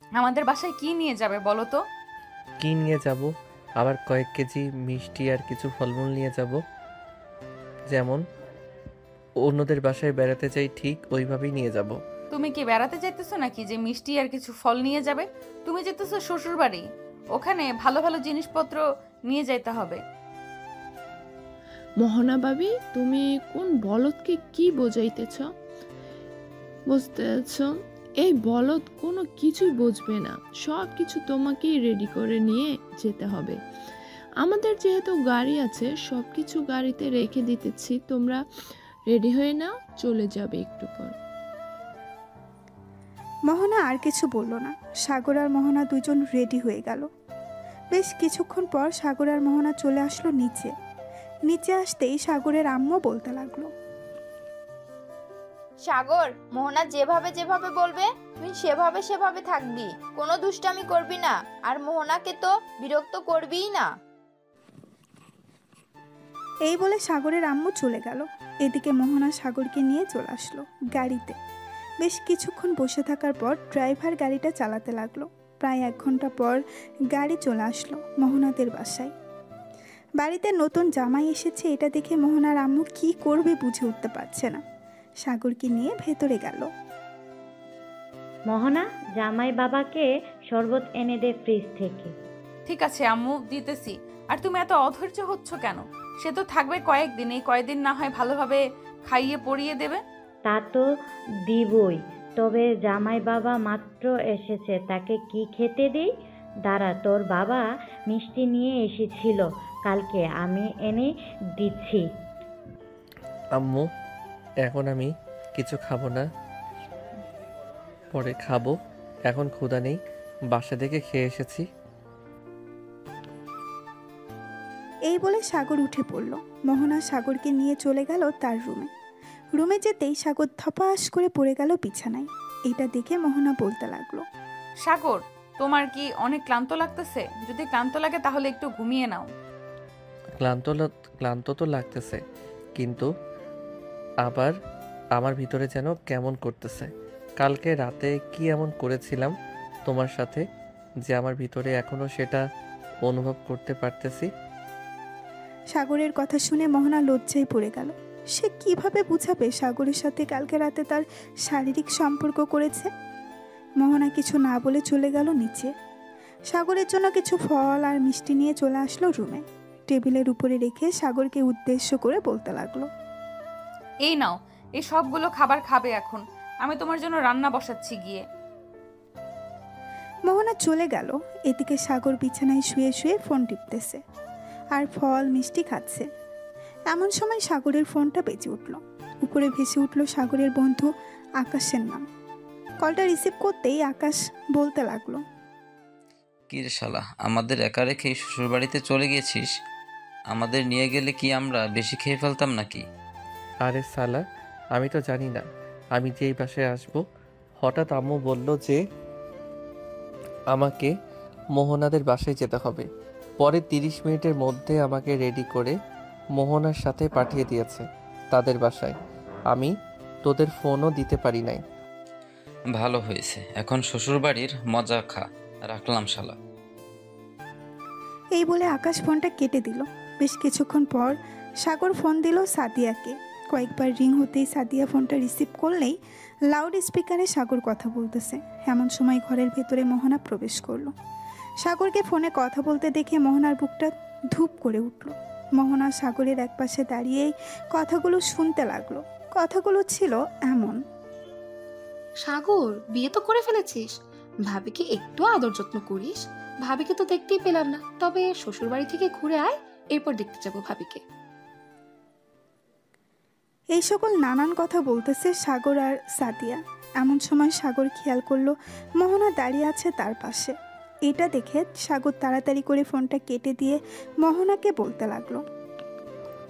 আমাদের বাসায় কি নিয়ে যাবে বলো তো? কি নিয়ে যাব? আবার কয়েক কেজি মিষ্টি আর কিছু ফলমূল নিয়ে যাব, যেমন অন্যদের বাসায় বেড়াতে যাই ঠিক ওইভাবেই নিয়ে যাব। তুমি কি বেড়াতে যাইতেছো নাকি যে মিষ্টি আর কিছু ফল নিয়ে যাবে? তুমি যেতেছো শ্বশুর বাড়ি, ওখানে ভালো ভালো জিনিসপত্র নিয়ে যাইতে হবে। মোহনা ভাবি, তুমি কোন বলদকে কি বোঝাইতেছ? বুঝতেছ, এই বলদ কোনো কিছুই বুঝবে না, সব কিছু তোমাকেই রেডি করে নিয়ে যেতে হবে। আমাদের যেহেতু গাড়ি আছে, সব কিছু গাড়িতে রেখে দিতেছি, তোমরা রেডি হয়ে নাও, চলে যাবে একটু পর। মোহনা আর কিছু বলল না। সাগর আর মোহনা দুজন রেডি হয়ে গেল। বেশ কিছুক্ষণ পর সাগর আর মোহনা চলে আসলো নিচে। নিচে আসতেই সাগরের আম্মু বলতে লাগলো, সাগর, মোহনা যেভাবে যেভাবে বলবে তুই সেভাবে সেভাবে থাকবি, কোনো দুষ্টামি করবি না, আর মোহনাকে তো বিরক্ত করবিই না। এই বলে সাগরের আম্মু চলে গেল। এদিকে মোহনা সাগরকে নিয়ে চলে আসলো গাড়িতে। বেশ কিছুক্ষণ বসে থাকার পর ড্রাইভার গাড়িটা চালাতে লাগলো। প্রায় 1 ঘন্টা পর গাড়ি চলে আসলো মোহনাদের বাসায়। বাড়িতে নতুন জামাই এসেছে, এটা দেখে মোহনার আম্মু কি করবে বুঝে উঠতে পারছে না। সাগরকে নিয়ে ভেতরে গেল। মোহনা, জামাই বাবাকে শরবত এনে দে ফ্রিজ থেকে। ঠিক আছে আম্মু, দিতেছি। আর তুমি এত অধৈর্য হচ্ছ কেন? সে তো থাকবে কয়েকদিন, এই কয়েকদিন না হয় ভালোভাবে খাইয়ে পরিয়ে দেবে। তা তো দিবই, তবে জামাই বাবা মাত্র এসেছে, তাকে কি খেতে দেই? দাঁড়া, তোর বাবা মিষ্টি নিয়ে এসেছিল কালকে, আমি এনে দিচ্ছি। আম্মু, এখন আমি কিছু খাবো না, পরে খাবো, এখন ক্ষুধা নেই, বাসা থেকে খেয়ে এসেছি। এই বলে সাগর উঠে পড়ল। মোহনা সাগরকে নিয়ে চলে গেল তার রুমে। রুমে যেতেই সাগর ধপাস করে পড়ে গেল বিছানায়। এটা দেখে মোহনা বলতে লাগলো, সাগর, তোমার কি অনেক ক্লান্ত লাগতেছে? যদি ক্লান্ত লাগে তাহলে একটু ঘুমিয়ে নাও। ক্লান্ত তো লাগতেছে, কিন্তু আবার আমার ভিতরে যেন কেমন করতেছে। কালকে রাতে কি এমন করেছিলাম তোমার সাথে যে আমার ভিতরে এখনো সেটা অনুভব করতে পারতেছি। সাগরের কথা শুনে মোহনা লজ্জায় পড়ে গেল। সে কিভাবে বুঝাবে সাগরের সাথে কালকে রাতে তার শারীরিক সম্পর্ক করেছে। মোহনা কিছু না বলে চলে গেল নিচে। সাগরের জন্য কিছু ফল আর মিষ্টি নিয়ে চলে আসলো রুমে। টেবিলের উপরে রেখে সাগরকে উদ্দেশ্য করে বলতে লাগলো, এই নাও, এই সবগুলো খাবার খাবে এখন। আমি তোমার জন্য রান্না বসাচ্ছি গিয়ে। মোহনা চলে গেল। এদিকে সাগর বিছানায় শুয়ে শুয়ে ফোন টিপতেছে আর ফল মিষ্টি খাচ্ছে। এমন সময় সাগরের ফোনটা বেজে উঠল। উপরে ভেসে উঠল সাগরের বন্ধু আকাশের নাম। কলটা রিসিভ করতেই আকাশ বলতে লাগলো, কি রে শালা, আমাদের একা রেখে শ্বশুরবাড়িতে চলে গেছিস? আমাদের নিয়ে গেলে কি আমরা বেশি খেয়ে ফেলতাম নাকি? আরে সালা, আমি তো জানি না আমি যেই বাসায় আসবো। হঠাৎ আম্মু বলল যে আমাকে মোহনাদের বাসায় যেতে হবে। পরে 30 মিনিটের মধ্যে আমাকে রেডি করে মোহনার সাথে পাঠিয়ে দিয়েছে তাদের বাসায়। আমি তোদের ফোনও দিতে পারি নাই। ভালো হয়েছে, এখন শ্বশুরবাড়ির মজা খা। রাখলাম শালা। এই বলে আকাশ ফোনটা কেটে দিল। বেশ কিছুক্ষণ পর সাগর ফোন দিল সাদিয়াকে। কয়েকবার রিং হতেই সাদিয়া ফোনটা রিসিভ করলেই লাউড স্পিকারে সাগর কথা বলতেছে। এমন সময় ঘরের ভেতরে মোহনা প্রবেশ করলো। সাগরকে ফোনে কথা বলতে দেখে মোহনার বুকটা ধূপ করে উঠল। মোহনা সাগরের একপাশে দাঁড়িয়েই কথাগুলো শুনতে লাগলো। কথাগুলো ছিল এমন, সাগর, বিয়ে তো করে ফেলেছিস, ভাবিকে একটু আদর যত্ন করিস। ভাবিকে তো দেখতেই পেলাম না, তবে শ্বশুর বাড়ি থেকে ঘুরে আয়, এরপর দেখতে যাবো ভাবিকে। এই সকল নানান কথা বলতেছে সাগর আর সাদিয়া। এমন সময় সাগর খেয়াল করলো মোহনা দাঁড়িয়ে আছে তার পাশে। এটা দেখে সাগর তাড়াতাড়ি করে ফোনটা কেটে দিয়ে মোহনাকে বলতে লাগলো,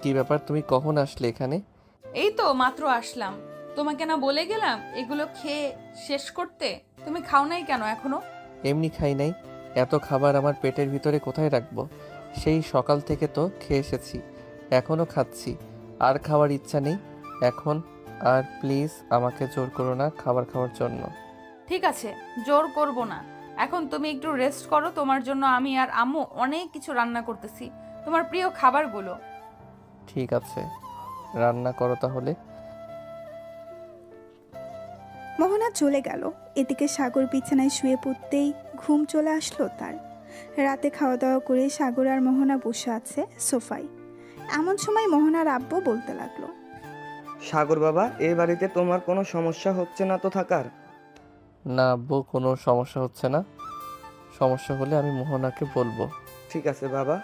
কি ব্যাপার, তুমি কখন আসলে এখানে? এই তো মাত্র আসলাম। তোমাকে না বলে গেলাম এগুলো খেয়ে শেষ করতে? তুমি খাও নাই কেন এখনো? এমনি খাই নাই, এত খাবার আমার পেটের ভিতরে কোথায় রাখবো? সেই সকাল থেকে তো খেয়ে এসেছি, এখনও খাচ্ছি। আর খাওয়ার ইচ্ছা নেই এখন। আর প্লিজ আমাকে জোর করো না খাবার খাওয়ার জন্য। ঠিক আছে, জোর করব না। এখন তুমি একটু রেস্ট করো। তোমার জন্য আমি আর আম্মু অনেক কিছু রান্না করতেছি, তোমার প্রিয় খাবারগুলো। ঠিক আছে, রান্না করো তাহলে। মোহনা চলে গেল। এদিকে সাগর বিছানায় শুয়ে পড়তেই ঘুম চলে আসলো তার। রাতে খাওয়া দাওয়া করে সাগর আর মোহনা বসে আছে সোফায়। এমন সময় মোহনার আব্বু বলতে লাগলো, সাগর বাবা, এই বাড়িতে তোমার কোনো সমস্যা হচ্ছে না তো থাকার? না আব্বু, কোনো সমস্যা হচ্ছে না। সমস্যা হলে আমি মোহনাকে বলবো। ঠিক আছে বাবা।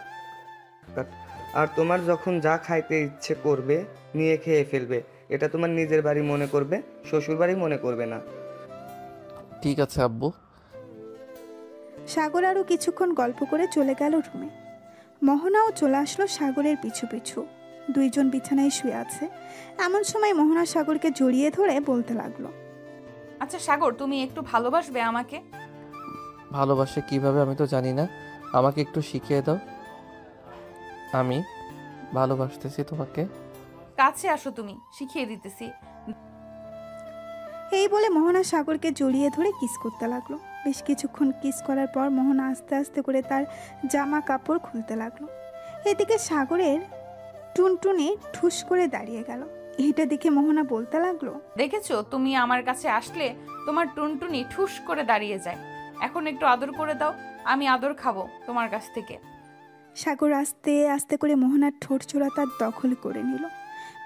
আর তোমার যখন যা খাইতে ইচ্ছে করবে নিয়ে খেয়ে ফেলবে। এটা তোমার নিজের বাড়ি মনে করবে, শ্বশুর বাড়ি মনে করবে না। ঠিক আছে আব্বু। সাগর আরও কিছুক্ষণ গল্প করে চলে গেল রুমে। মোহনাও চলে আসলো সাগরের পিছু পিছু। দুইজন বিছানায় শুয়ে আছে। এমন সময় মোহনা সাগরকে জড়িয়ে ধরে বলতে লাগলো, আচ্ছা সাগর, তুমি একটু ভালোবাসবে আমাকে? ভালোবাসে কিভাবে আমি তো জানি না, আমাকে একটু শিখিয়ে দাও। আমি ভালোবাসতেছি তোমাকে। কাছে আসো, তুমি শিখিয়ে দিতেছি। এই বলে মোহনা সাগরকে জড়িয়ে ধরে কিস করতে লাগলো। বেশ কিছুক্ষণ কিস করার পর মোহনা আস্তে আস্তে করে তার জামা কাপড় খুলতে লাগলো। এদিকে সাগরের টুনটুনে ঠুস করে দাঁড়িয়ে গেল। এটা দেখে মোহনা বলতে লাগলো, দেখেছো, তুমি আমার কাছে আসলে তোমার টুনটুনি ঠুস করে দাঁড়িয়ে যায়। এখন একটু আদর করে দাও, আমি আদর খাবো তোমার কাছ থেকে। সাগর আস্তে আস্তে করে মোহনার ঠোঁট চোরা তার দখল করে নিল।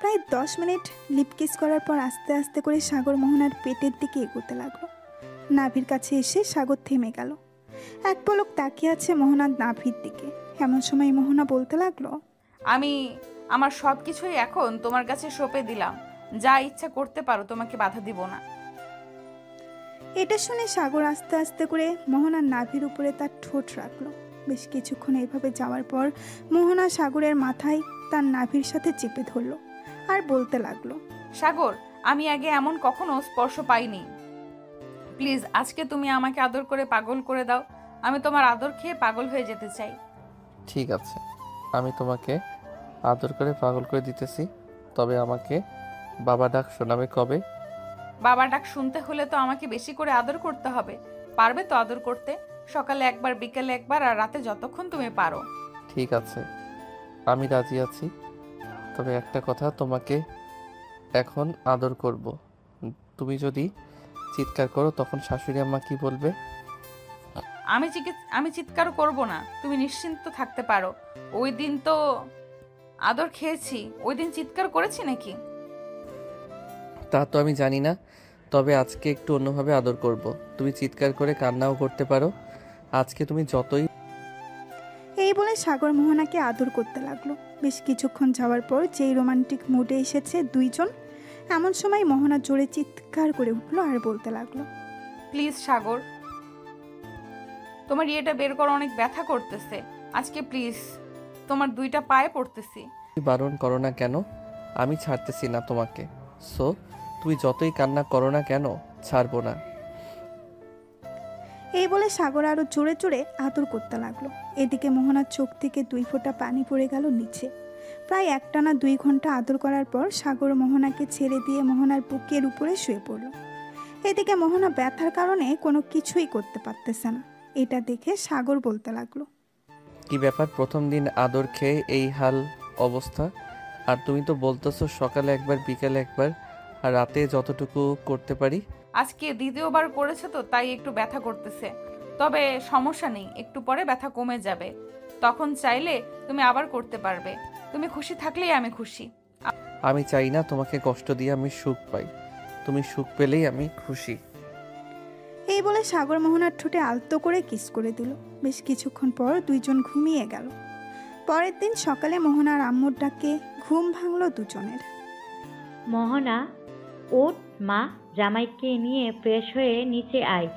প্রায় 10 মিনিট লিপকিস করার পর আস্তে আস্তে করে সাগর মোহনার পেটের দিকে এগোতে লাগলো। নাভির কাছে এসে সাগর থেমে গেল। এক পলক তাকিয়ে আছে মোহনার নাভির দিকে। এমন সময় মোহনা বলতে লাগলো, আমি আমার সব কিছুই এখন তোমার কাছে সঁপে দিলাম, যা ইচ্ছা করতে পারো, তোমাকে বাধা দিব না। এটা শুনে সাগর আস্তে আস্তে করে মোহনার নাভির উপরে তার ঠোঁট রাখলো। বেশ কিছুক্ষণ এভাবে যাওয়ার পর মোহনা সাগরের মাথায় তার নাভির সাথে চেপে ধরলো আর বলতে লাগলো, সাগর, আমি আগে এমন কখনো স্পর্শ পাইনি। প্লিজ আজকে তুমি আমাকে আদর করে পাগল করে দাও। আমি তোমার আদর খেয়ে পাগল হয়ে যেতে চাই। ঠিক আছে, আমি তোমাকে আদর করে পাগল করে দিতেছি। তবে আমাকে বাবা ডাক শোনাবে কবে? বাবা ডাক শুনতে হলে তো আমাকে বেশি করে আদর করতে হবে। পারবে তো আদর করতে? সকালে একবার, বিকেলে একবার, আর রাতে যতক্ষণ তুমি পারো। ঠিক আছে, আমি রাজি আছি। তবে একটা কথা, তোমাকে এখন আদর করব। তুমি যদি চিৎকার করো তখন শাশুড়ি আম্মা কি বলবে? আমি চিৎকার করব না, তুমি নিশ্চিন্ত থাকতে পারো। ওই দিন তো আদর খেয়েছি, ওই দিন চিৎকার করেছি নাকি? তা তো আমি জানি না, তবে আজকে একটু অন্যভাবে আদর করব। তুমি চিৎকার করে কান্নাও করতে পারো। আজকে তুমি যতই। এই বলে সাগর মোহনাকে আদর করতে লাগলো। বেশ কিছুক্ষণ যাওয়ার পর যেই রোমান্টিক মুডে এসেছে দুইজন, এমন সময় মোহনা জোরে চিৎকার করে উঠলো আর বলতে লাগলো, প্লিজ সাগর, তোমার ইয়েটা বের করো, অনেক ব্যথা করতেছে আজকে, প্লিজ তোমার দুইটা পায়ে পড়তেছি। বারণ করো না কেন, আমি ছাড়তেছি না তোমাকে। সো তুমি যতই কান্না করো না কেন, ছাড়বো না। এই বলে সাগর আরো জোরে জোরে আদর করতে লাগলো। এদিকে মোহনার চোখ থেকে 2 ফোঁটা পানি পড়ে গেল নিচে। প্রায় একটানা 2 ঘন্টা আদর করার পর সাগর মোহনাকে ছেড়ে দিয়ে মোহনার বুকের উপরে শুয়ে পড়ল। এদিকে মোহনা ব্যথার কারণে কোনো কিছুই করতে পারতেছে না। এটা দেখে সাগর বলতে লাগলো, কি ব্যাপার, প্রথম দিন আদর খেয়ে এই হাল অবস্থা? আর তুমি তো বলতেছো সকালে একবার বিকালে একবার, আর রাতে যতটুকু করতে পারি। আজকে দ্বিতীয়বার করেছে তো তাই একটু ব্যথা করতেছে, তবে সমস্যা নেই, একটু পরে ব্যথা কমে যাবে, তখন চাইলে তুমি আবার করতে পারবে। তুমি খুশি থাকলেই আমি খুশি। আমি চাই না তোমাকে কষ্ট দিয়ে আমি সুখ পাই, তুমি সুখ পেলেই আমি খুশি। এই বলে সাগর মোহনার ঠোঁটে আলতো করে কিস করে দিল। বেশ কিছুক্ষণ পর দুইজন ঘুমিয়ে গেল। পরের দিন সকালে মোহনার আম্মুর ডাকে ঘুম ভাঙলো দুজনের। মোহনা, উঠ মা, জামাইকে নিয়ে ফ্রেশ হয়ে নিচে আয়।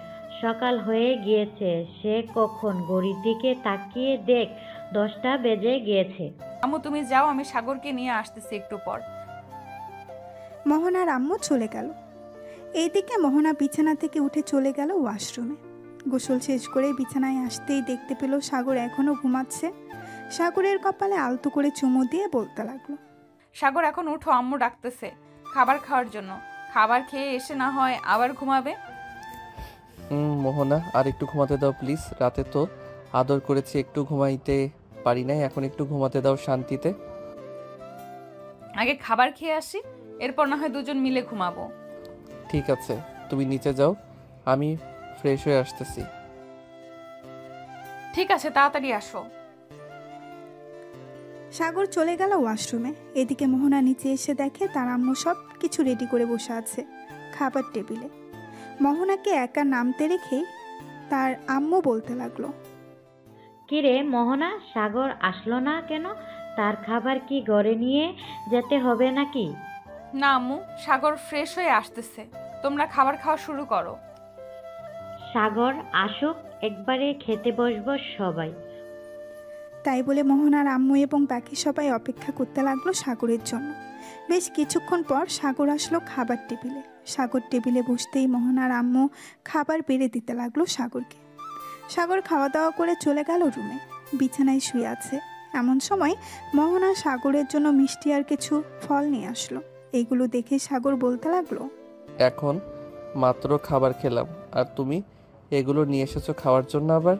সকাল হয়ে গিয়েছে। সে কখন ঘড়ির দিকে তাকিয়ে দেখ 10টা বেজে গিয়েছে। আম্মু তুমি যাও, আমি সাগরকে নিয়ে আসতেছি একটু পর। মোহনার আম্মু চলে গেল। এইদিকে মোহনা বিছানা থেকে উঠে চলে গেল ওয়াশরুমে। গোসল শেষ করে বিছানায় আসতেই দেখতে পেল সাগর এখনো ঘুমাচ্ছে। সাগরের কপালে আলতো করে চুমু দিয়ে বলতে লাগলো, সাগর এখন উঠো, আম্মু ডাকতেছে খাবার খাওয়ার জন্য। খাবার খেয়ে এসে না হয় আবার ঘুমাবে। মোহনা, আর একটু ঘুমাতে দাও প্লিজ। রাতে তো আদর করেছি, একটু ঘুমাইতে পারি নাই, এখন একটু ঘুমাতে দাও শান্তিতে। আগে খাবার খেয়ে আসি, এরপর না হয় দুজন মিলে ঘুমাবো। ঠিক আছে, তুমি নিচে যাও, আমি ফ্রেশ হয়ে আসতেছি। ঠিক আছে, তাড়াতাড়ি আসো। সাগর চলে গেল ওয়াশরুমে। এদিকে মোহনা নিচে এসে দেখে তার আম্মু সব কিছু রেডি করে বসে আছে খাবার টেবিলে। মোহনাকে একা নামতে রেখে তার আম্মু বলতে লাগলো, কিরে মোহনা, সাগর আসলো না কেন? তার খাবার কি ঘরে নিয়ে যেতে হবে নাকি? না আম্মু, সাগর ফ্রেশ হয়ে আসতেছে, তোমরা খাবার খাওয়া শুরু করো। সাগর আসুক, একবারে খেতে বসবো সবাই। তাই বলে মোহনার আম্মু এবং বাকি সবাই অপেক্ষা করতে লাগলো সাগরের জন্য। বেশ কিছুক্ষণ পর সাগর আসলো খাবার টেবিলে। সাগর টেবিলে বসতেই মোহনার আম্মু খাবার বেড়ে দিতে লাগলো সাগরকে। সাগর খাওয়া দাওয়া করে চলে গেল রুমে, বিছানায় শুয়ে আছে। এমন সময় মোহনা সাগরের জন্য মিষ্টি আর কিছু ফল নিয়ে আসলো। এইগুলো দেখে সাগর বলতে লাগলো, এখন মাত্র খাবার খেলাম, আর তুমি এগুলো নিয়ে এসেছো খাওয়ার জন্য আবার?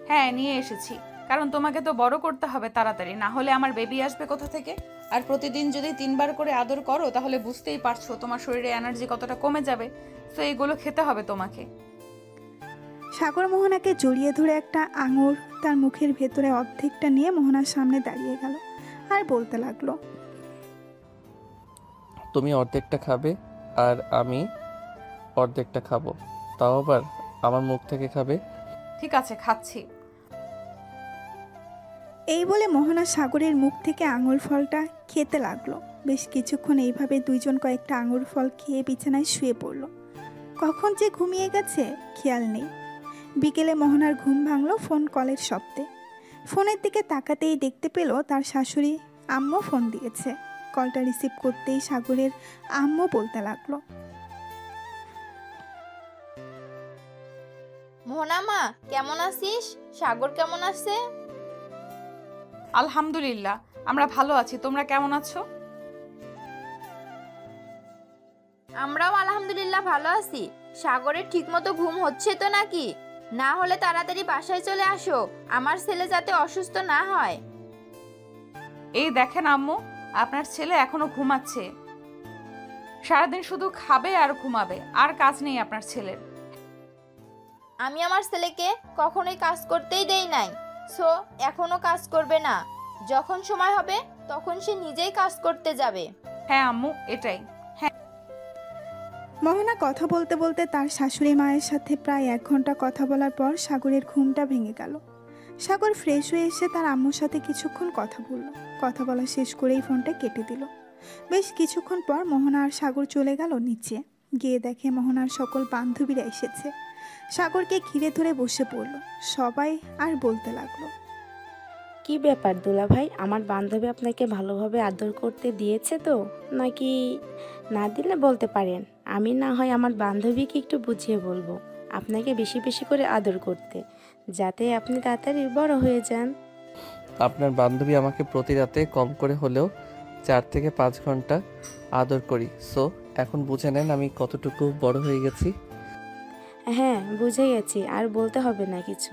হ্যাঁ নিয়ে এসেছি, কারণ তোমাকে তো বড় করতে হবে তাড়াতাড়ি, না হলে আমার বেবি আসবে কোথা থেকে? আর প্রতিদিন যদি 3 বার করে আদর করো তাহলে বুঝতেই পারছো তোমার শরীরে এনার্জি কতটা কমে যাবে। তো এইগুলো খেতে হবে তোমাকে। সাগর মোহনাকে জড়িয়ে ধরে একটা আঙুর তার মুখের ভেতরে অর্ধেকটা নিয়ে মোহনার সামনে দাঁড়িয়ে গেল আর বলতে লাগলো, তুমি অর্ধেকটা খাবে আর আমি অর্ধেকটা খাবো, তাও আবার আমার মুখ থেকে খাবে। ঠিক আছে, খাচ্ছি। এই বলে মোহনা সাগরের মুখ থেকে আঙুর ফলটা খেতে লাগলো। বেশ কিছুক্ষণ এইভাবে দুইজন কয়েকটা আঙুর ফল খেয়ে বিছানায় শুয়ে পড়ল। কখন যে ঘুমিয়ে গেছে খেয়াল নেই। বিকেলে মোহনার ঘুম ভাঙলো ফোন কলের শব্দে। ফোনের দিকে তাকাতেই দেখতে পেল তার শাশুড়ি আম্মু ফোন দিয়েছে। কলটা রিসিভ করতেই সাগরের আম্মু বলতে লাগলো, মোহনা মা, কেমন আছিস? সাগর কেমন আছে? আলহামদুলিল্লাহ, আমরা ভালো আছি, তোমরা কেমন আছো? আমরাও আলহামদুলিল্লাহ ভালো আছি। সাগরের ঠিকমতো ঘুম হচ্ছে তো নাকি? না হলে তাড়াতাড়ি বাসায় চলে আসো, আমার ছেলে যাতে অসুস্থ না হয়। এই দেখেন আম্মু, আপনার ছেলে এখনো ঘুমাচ্ছে। সারাদিন শুধু খাবে আর ঘুমাবে, আর কাজ নেই আপনার ছেলের। আমি আমার ছেলেকে কখনোই কাজ করতেই দেই নাই, সো এখনো কাজ করবে না। যখন সময় হবে তখন সে নিজেই কাজ করতে যাবে। হ্যাঁ আম্মু, এটাই। মোহনা কথা বলতে বলতে তার শাশুড়ি মায়ের সাথে প্রায় 1 ঘন্টা কথা বলার পর সাগরের ঘুমটা ভেঙে গেল। সাগর ফ্রেশ হয়ে এসে তার আম্মুর সাথে কিছুক্ষণ কথা বলল। কথা বলা শেষ করেই ফোনটা কেটে দিল। বেশ কিছুক্ষণ পর মোহনা আর সাগর চলে গেল নিচে। গিয়ে দেখে মোহনার সকল বান্ধবীরা এসেছে। সাগরকে ঘিরে ধরে বসে পড়ল। সবাই আর বলতে লাগলো, কি ব্যাপার দুলা ভাই, আমার বান্ধবী আপনাকে ভালোভাবে আদর করতে দিয়েছে তো, নাকি? না দিলে বলতে পারেন, আমি না হয় আমার বান্ধবীকে একটু বুঝিয়ে বলবো আপনাকে বেশি বেশি করে আদর করতে, যাতে আপনি তাড়াতাড়ি বড় হয়ে যান। আপনার বান্ধবী আমাকে প্রতি রাতে কম করে হলেও 4 থেকে 5 ঘন্টা আদর করি। সো এখন বুঝে নেন আমি কতটুকু বড় হয়ে গেছি। হ্যাঁ বুঝে গেছি, আর বলতে হবে না কিছু।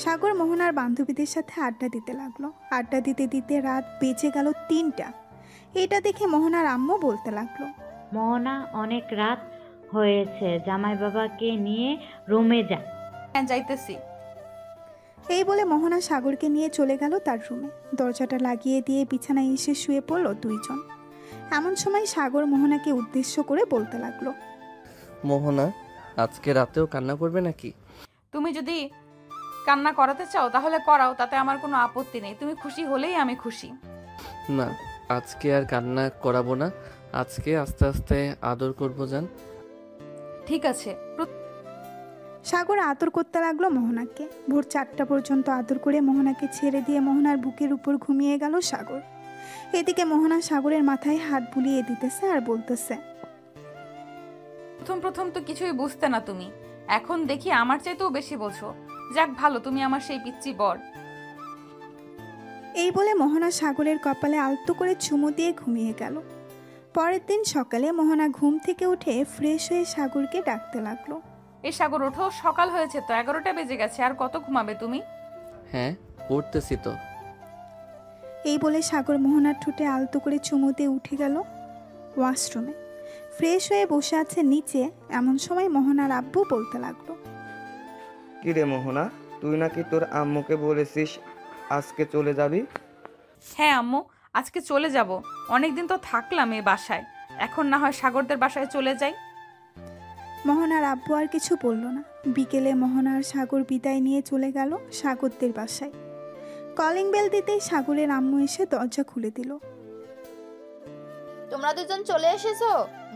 সাগর মোহনার বান্ধবীদের সাথে আড্ডা দিতে লাগলো। আড্ডা দিতে দিতে রাত বেজে গেল 3টা। এটা দেখে মোহনার আম্মু বলতে লাগলো, মোহনা, অনেক রাত হয়েছে, জামাই বাবাকে নিয়ে রুমে যা। হ্যাঁ যাইতেছি। এই বলে মোহনা সাগরকে নিয়ে চলে গেল তার রুমে। দরজাটা লাগিয়ে দিয়ে বিছানায় এসে শুয়ে পড়ল দুইজন। এমন সময় সাগর মোহনাকে উদ্দেশ্য করে বলতে লাগলো, মোহনা, আজকে রাতেও কান্না করবে নাকি? তুমি যদি কান্না করাতে চাও তাহলে করাও, তাতে আমার কোনো আপত্তি নেই। তুমি খুশি হলেই আমি খুশি। না, আজকে আর কান্না করাবো না। আজকে আস্তে আস্তে আদর করবো জান। ঠিক আছে। সাগর আদর করতে লাগলো মোহনাকে। ভোর 4টা পর্যন্ত আদর করে মোহনাকে ছেড়ে দিয়ে মোহনার বুকের উপর ঘুমিয়ে গেল সাগর। এদিকে মোহনা সাগরের মাথায় হাত বুলিয়ে দিতেছে আর বলতেছে, প্রথম প্রথম তো কিছুই বুঝতে না তুমি, এখন দেখি আমার চাইতেও বেশি বোঝো। যাক ভালো, তুমি আমার সেই পিচ্চি বর। এই বলে মোহনা সাগরের কপালে আলতো করে চুমু দিয়ে ঘুমিয়ে গেল। পরের দিন সকালে মোহনা ঘুম থেকে উঠে ফ্রেশ হয়ে সাগরকে ডাকতে লাগলো, এই সাগর ওঠো, সকাল হয়েছে তো, 11টা বেজে গেছে। আর কত ঘুমাবে তুমি? হ্যাঁ উঠতেছি তো। এই বলে সাগর মোহনার ঠোঁটে আলতো করে চুমু দিয়ে উঠে গেল ওয়াশরুমে। ফ্রেশ হয়ে বসে আছে নিচে। এমন সময় মোহনার আব্বু বলতে লাগলো, কিরে মোহনা, তুই নাকি তোর আম্মুকে বলেছিস আজকে চলে যাবি? হ্যাঁ আম্মু, আজকে চলে যাব। অনেকদিন তো থাকলাম এই বাসায়, এখন না হয় সাগরদের বাসায় চলে যাই। মোহনার আব্বু আর কিছু বলল না। বিকেলে মোহনা আর সাগর বিদায় নিয়ে চলে গেল সাগরদের বাসায়। কলিং বেল দিতেই সাগরের আম্মু এসে দরজা খুলে দিল। তোমরা দুজন চলে এসেছো?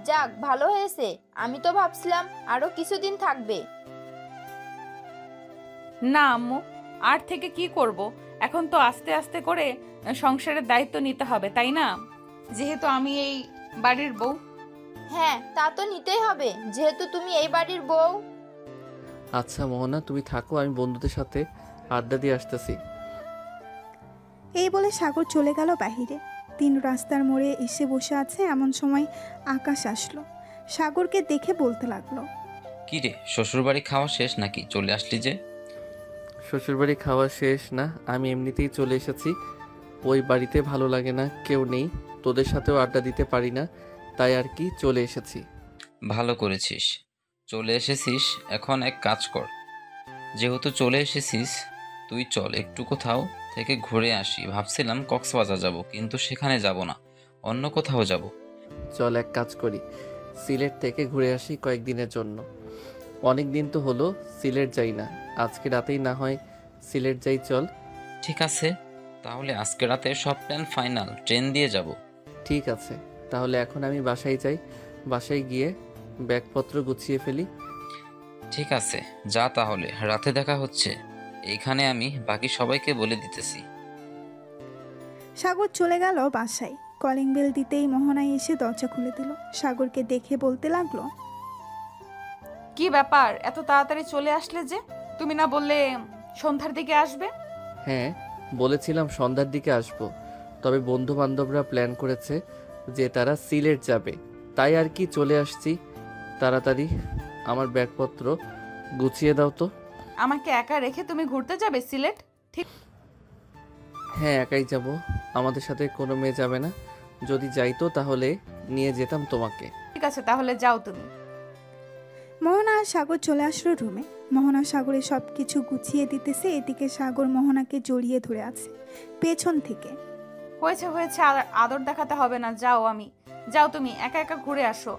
যাক ভালো হয়েছে, আমি তো ভাবছিলাম আরো কিছুদিন থাকবে। না আম্মু, আর থেকে কি করব? এখন তো আস্তে আস্তে করে সংসারের দায়িত্ব নিতে হবে, তাই না? যেহেতু আমি এই বাড়ির বউ। হ্যাঁ তা তো নিতেই হবে, যেহেতু তুমি এই বাড়ির বউ। আচ্ছা মোহনা, তুমি থাকো, আমি বন্ধুদের সাথে আড্ডা দিয়ে আসতেছি। এই বলে সাগর চলে গেল বাহিরে। 3 রাস্তার মোড়ে এসে বসে আছে। এমন সময় আকাশ আসলো। সাগরকে দেখে বলতে লাগলো, কি রে, শ্বশুরবাড়ি খাওয়া শেষ নাকি? চলে আসলি যে? শ্বশুরবাড়ি খাওয়া শেষ না, আমি এমনিতেই চলে এসেছি। ওই বাড়িতে ভালো লাগে না, কেউ নেই, তোদের সাথেও আড্ডা দিতে পারি না, তাই আর কি চলে এসেছি। ভালো করেছিস, চলে এসেছিস। এখন এক কাজ কর, যেহেতু চলে এসেছিস তুই চল একটু কোথাও থেকে ঘুরে আসি। ভাবছিলাম কক্সবাজার যাব, কিন্তু সেখানে যাব না, অন্য কোথাও যাব। চল এক কাজ করি, সিলেট থেকে ঘুরে আসি কয়েকদিনের জন্য। অনেক দিন তো হলো সিলেট যাই না, আজকে রাতেই না হয় সিলেট যাই, চল। ঠিক আছে, তাহলে আজকে রাতে সব প্ল্যান ফাইনাল, ট্রেন দিয়ে যাব। ঠিক আছে, তাহলে এখন আমি বাসায় যাই, বাসায় গিয়ে ব্যাগপত্র গুছিয়ে ফেলি। ঠিক আছে, যা তাহলে, রাতে দেখা হচ্ছে। এইখানে আমি বাকি সবাইকে বলে দিতেছি। সাগর চলে গেল বাসায়। কলিং বেল দিতেই মোহনায় এসে দরজা খুলে দিল। সাগরকে দেখে বলতে লাগলো, কি ব্যাপার, এত তাড়াতাড়ি চলে আসলে যে? তুমি না বললে সন্ধ্যার দিকে আসবে? হ্যাঁ বলেছিলাম সন্ধ্যার দিকে আসব, তবে বন্ধু বান্ধবরা প্ল্যান করেছে যে তারা সিলেট যাবে, তাই আর কি চলে আসছি তাড়াতাড়ি। আমার ব্যাগপত্র গুছিয়ে দাও তো। আমাকে একা রেখে তুমি ঘুরতে যাবে সিলেট? ঠিক। হ্যাঁ একাই যাব, আমাদের সাথে কোনো মেয়ে যাবে না। যদি যাইতো তাহলে নিয়ে যেতাম তোমাকে। ঠিক আছে, তাহলে যাও তুমি। মোহনা আর সাগর চলে আসলো রুমে। মোহনা সাগরের সব কিছু গুছিয়ে দিতেছে, এদিকে সাগর মোহনাকে জড়িয়ে ধরে আছে পেছন থেকে। হয়েছে হয়েছে, আর আদর দেখাতে হবে না, যাও তুমি একা একা ঘুরে আসো।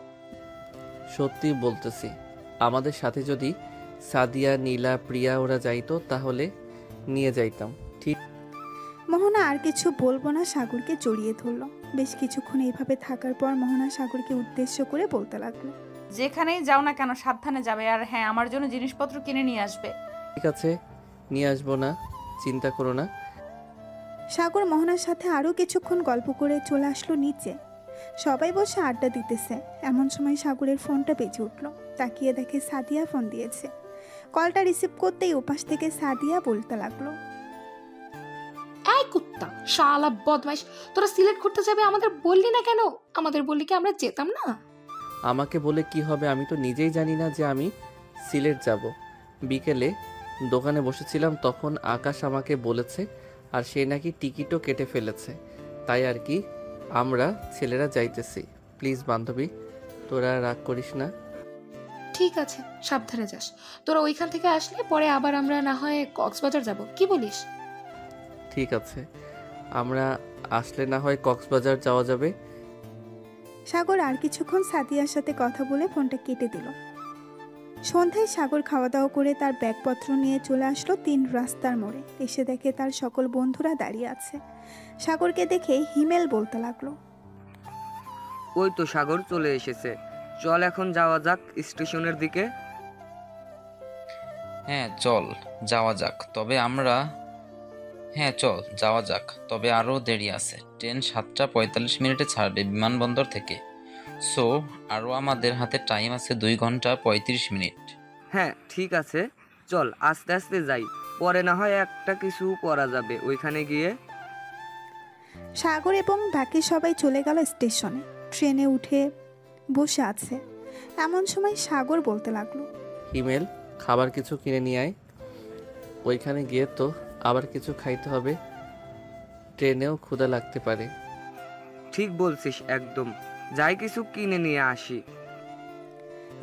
সত্যি বলতেছি, আমাদের সাথে যদি সাদিয়া, নীলা, প্রিয়া ওরা যাইতো তাহলে নিয়ে যাইতাম। ঠিক। মোহনা আর কিছু বলবো না, সাগরকে জড়িয়ে ধরলো। বেশ কিছুক্ষণ এইভাবে থাকার পর মোহনা সাগরকে উদ্দেশ্য করে বলতে লাগলো, যেখানেই যাও না কেন সাবধানে যাবে, আর হ্যাঁ, আমার জন্য জিনিসপত্র কিনে নিয়ে আসবে। ঠিক আছে, নিয়ে আসবো না, চিন্তা করো না। সাগর মোহনার সাথে আরও কিছুক্ষণ গল্প করে চলে আসলো নিচে। সবাই বসে আড্ডা দিতেছে। এমন সময় সাগরের ফোনটা বেজে উঠলো। তাকিয়ে দেখে সাদিয়া ফোন দিয়েছে। কলটা রিসিভ করতেই ওপাশ থেকে সাদিয়া বলতে লাগলো, এই কুত্তা, শালা বদমাইশ, তোরা সিলেট ঘুরতে যাবে আমাদের বললি না কেন? আমাদের বললি কি আমরা যেতাম না? আমাকে বলে কি হবে, আমি তো নিজেই জানি না যে আমি সিলেট যাব। বিকেলে দোকানে বসেছিলাম, তখন আকাশ আমাকে বলেছে, আর সে নাকি টিকিটও কেটে ফেলেছে। তাই আর কি আমরা ছেলেরা যাইতেছি। প্লিজ বান্ধবী, তোরা রাগ করিস না। ঠিক আছে, সাবধানে যাস। তোরা ওইখান থেকে আসলে পরে আবার আমরা না হয় কক্সবাজার যাব, কি বলিস? ঠিক আছে, আমরা আসলে না হয় কক্সবাজার যাওয়া যাবে। সাগর আর কিছুক্ষণ সাদিয়ার সাথে কথা বলে ফোনটা কেটে দিল। সন্ধ্যায় সাগর খাওয়া দাওয়া করে তার ব্যাগপত্র নিয়ে চলে আসলো 3 রাস্তার মোড়ে। এসে দেখে তার সকল বন্ধুরা দাঁড়িয়ে আছে। সাগরকে দেখে হিমেল বলতে লাগলো, ওই তো সাগর চলে এসেছে, চল এখন যাওয়া যাক স্টেশনের দিকে। হ্যাঁ চল যাওয়া যাক, তবে আরও দেরি আছে। ট্রেন 7টা 45 ছাড়বে বিমানবন্দর থেকে। সো আরও আমাদের হাতে টাইম আছে 2 ঘন্টা 35 মিনিট। হ্যাঁ ঠিক আছে, চল আস্তে আস্তে যাই, পরে না হয় একটা কিছু করা যাবে ওইখানে গিয়ে। সাগর এবং বাকি সবাই চলে গেল স্টেশনে। ট্রেনে উঠে বসে আছে। এমন সময় সাগর বলতে লাগলো, হিমেল, খাবার কিছু কিনে নিয়ে আয়। ওইখানে গিয়ে তো আবার কিছু খাইতে হবে, ট্রেনেও ক্ষুধা লাগতে পারে। ঠিক বলছিস একদম, যাই কিছু কিনে নিয়ে আসি।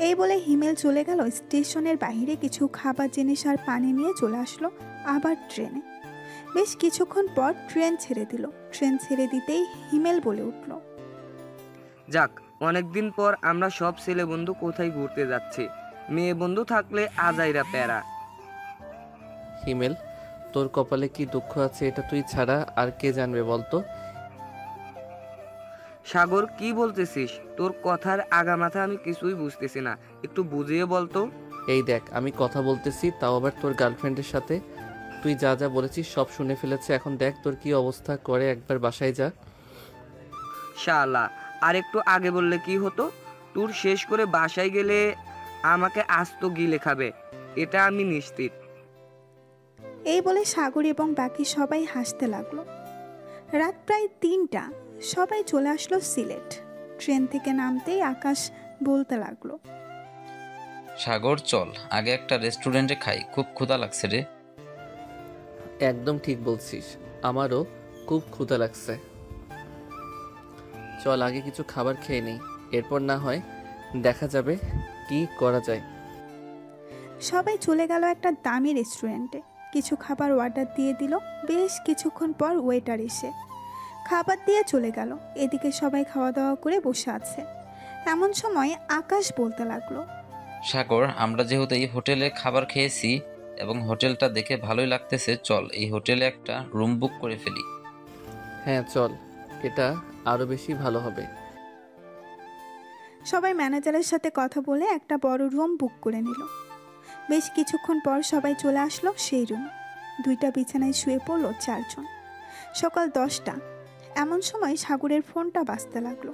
এই বলে হিমেল চলে গেল স্টেশনের বাইরে। কিছু খাবার জিনিস আর পানি নিয়ে চলে আসলো আবার ট্রেনে। বেশ কিছুক্ষণ পর ট্রেন ছেড়ে দিল। ট্রেন ছেড়ে দিতেই হিমেল বলে উঠল, যাক, অনেকদিন পর আমরা সব ছেলে বন্ধু কোথায় ঘুরতে যাচ্ছি। মেয়ে বন্ধু থাকলে আজাইরা প্যারা। হিমেল, তোর কপালে কি দুঃখ আছে এটা তুই ছাড়া আর কে জানবে বলতো? সাগর, কি বলতেছিস? তোর কথার আগামাথা আমি কিছুই বুঝতেছি না, একটু বুঝিয়ে বলতো। এই দেখ, আমি কথা বলতেছি, তাও আবার তোর গার্লফ্রেন্ডের সাথে। তুই যা যা বলেছিস সব শুনে ফেলেছে। এখন দেখ তোর কি অবস্থা করে, একবার বাসায় যা। শালা, আর একটু আগে বললে কি হতো? ট্যুর শেষ করে বাসায় গেলে আমাকে আস্ত গিলে খাবে, এটা আমি নিশ্চিত। এই বলে সাগর এবং বাকি সবাই হাসতে লাগলো। রাত প্রায় 3টা। সবাই চলে আসলো সিলেট। ট্রেন থেকে নামতেই আকাশ বলতে লাগলো, সাগর চল আগে একটা রেস্টুরেন্টে খাই, খুব ক্ষুধা লাগছে রে। একদম ঠিক বলছিস, আমারও খুব ক্ষুধা লাগছে। চল আগে কিছু খাবার খেয়ে নেই, এরপর না হয় দেখা যাবে কি করা যায়। সবাই চলে গেল একটা দামি রেস্টুরেন্টে। কিছু খাবার অর্ডার দিয়ে দিল। বেশ কিছুক্ষণ পর ওয়েটার এসে খাবার দিয়ে চলে গেল। এদিকে সবাই খাওয়া দাওয়া করে বসে আছে। এমন সময় আকাশ বলতে লাগলো, সাগর, আমরা যেহেতু এই হোটেলে খাবার খেয়েছি এবং হোটেলটা দেখে ভালোই লাগতেছে, চল এই হোটেলে একটা রুম বুক করে ফেলি। হ্যাঁ চল, এটা আরো বেশি ভালো হবে। সবাই ম্যানেজারের সাথে কথা বলে একটা বড় রুম বুক করে নিল। বেশ কিছুক্ষণ পর সবাই চলে আসলো সেই রুমে। 2টা বিছানায় শুয়ে পড়লো 4 জন। সকাল 10টা। এমন সময় সাগরের ফোনটা বাজতে লাগলো।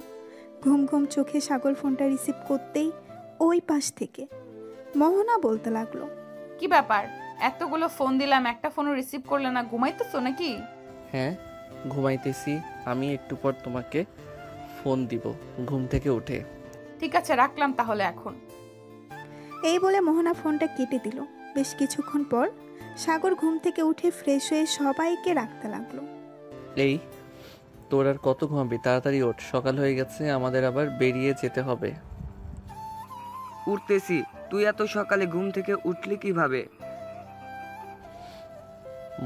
ঘুম ঘুম চোখে সাগর ফোনটা রিসিভ করতেই ওই পাশ থেকে মোহনা বলতে লাগলো, কি ব্যাপার, এতগুলো ফোন দিলাম, একটা ফোনও রিসিভ করলে না, ঘুমাইতেছো নাকি? হ্যাঁ ঘুমাইতেছি, আমি একটু পর তোমাকে ফোন দিব ঘুম থেকে উঠে। ঠিক আছে, রাখলাম তাহলে এখন। এই বলে মোহনা ফোনটা কেটে দিল। বেশ কিছুক্ষণ পর সাগর ঘুম থেকে উঠে ফ্রেশ হয়ে সবাইকে রাখতে লাগলো। এই তোর আর কত ঘুমাবি, তাড়াতাড়ি ওঠ, সকাল হয়ে গেছে, আমাদের আবার বেরিয়ে যেতে হবে। উঠতেছি। তুই এত সকালে ঘুম থেকে উঠলি কিভাবে?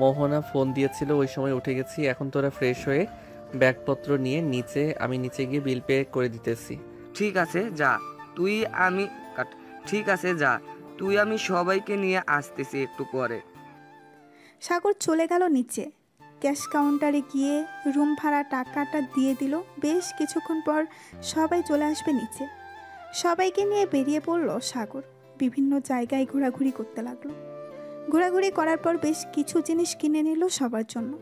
মোহনা ফোন দিয়েছিল, ওই সময় উঠে গেছি। এখন তোরা ফ্রেশ হয়ে ব্যাগপত্র নিয়ে আমি নিচে গিয়ে বিল পে করে দিতেছি। ঠিক আছে যা, তুই আমি ঠিক আছে যা, তুই আমি সবাইকে নিয়ে আসতেছি একটু পরে। সাগর চলে গেল নিচে। ক্যাশ কাউন্টারে গিয়ে রুম ভাড়া টাকাটা দিয়ে দিল। বেশ কিছুক্ষণ পর সবাই চলে আসবে নিচে। সবাইকে নিয়ে বেরিয়ে পড়ল সাগর। বিভিন্ন জায়গায় ঘোরাঘুরি করতে লাগলো। ঘোরাঘুরি করার পর বেশ কিছু জিনিস কিনে নিল সবার জন্য।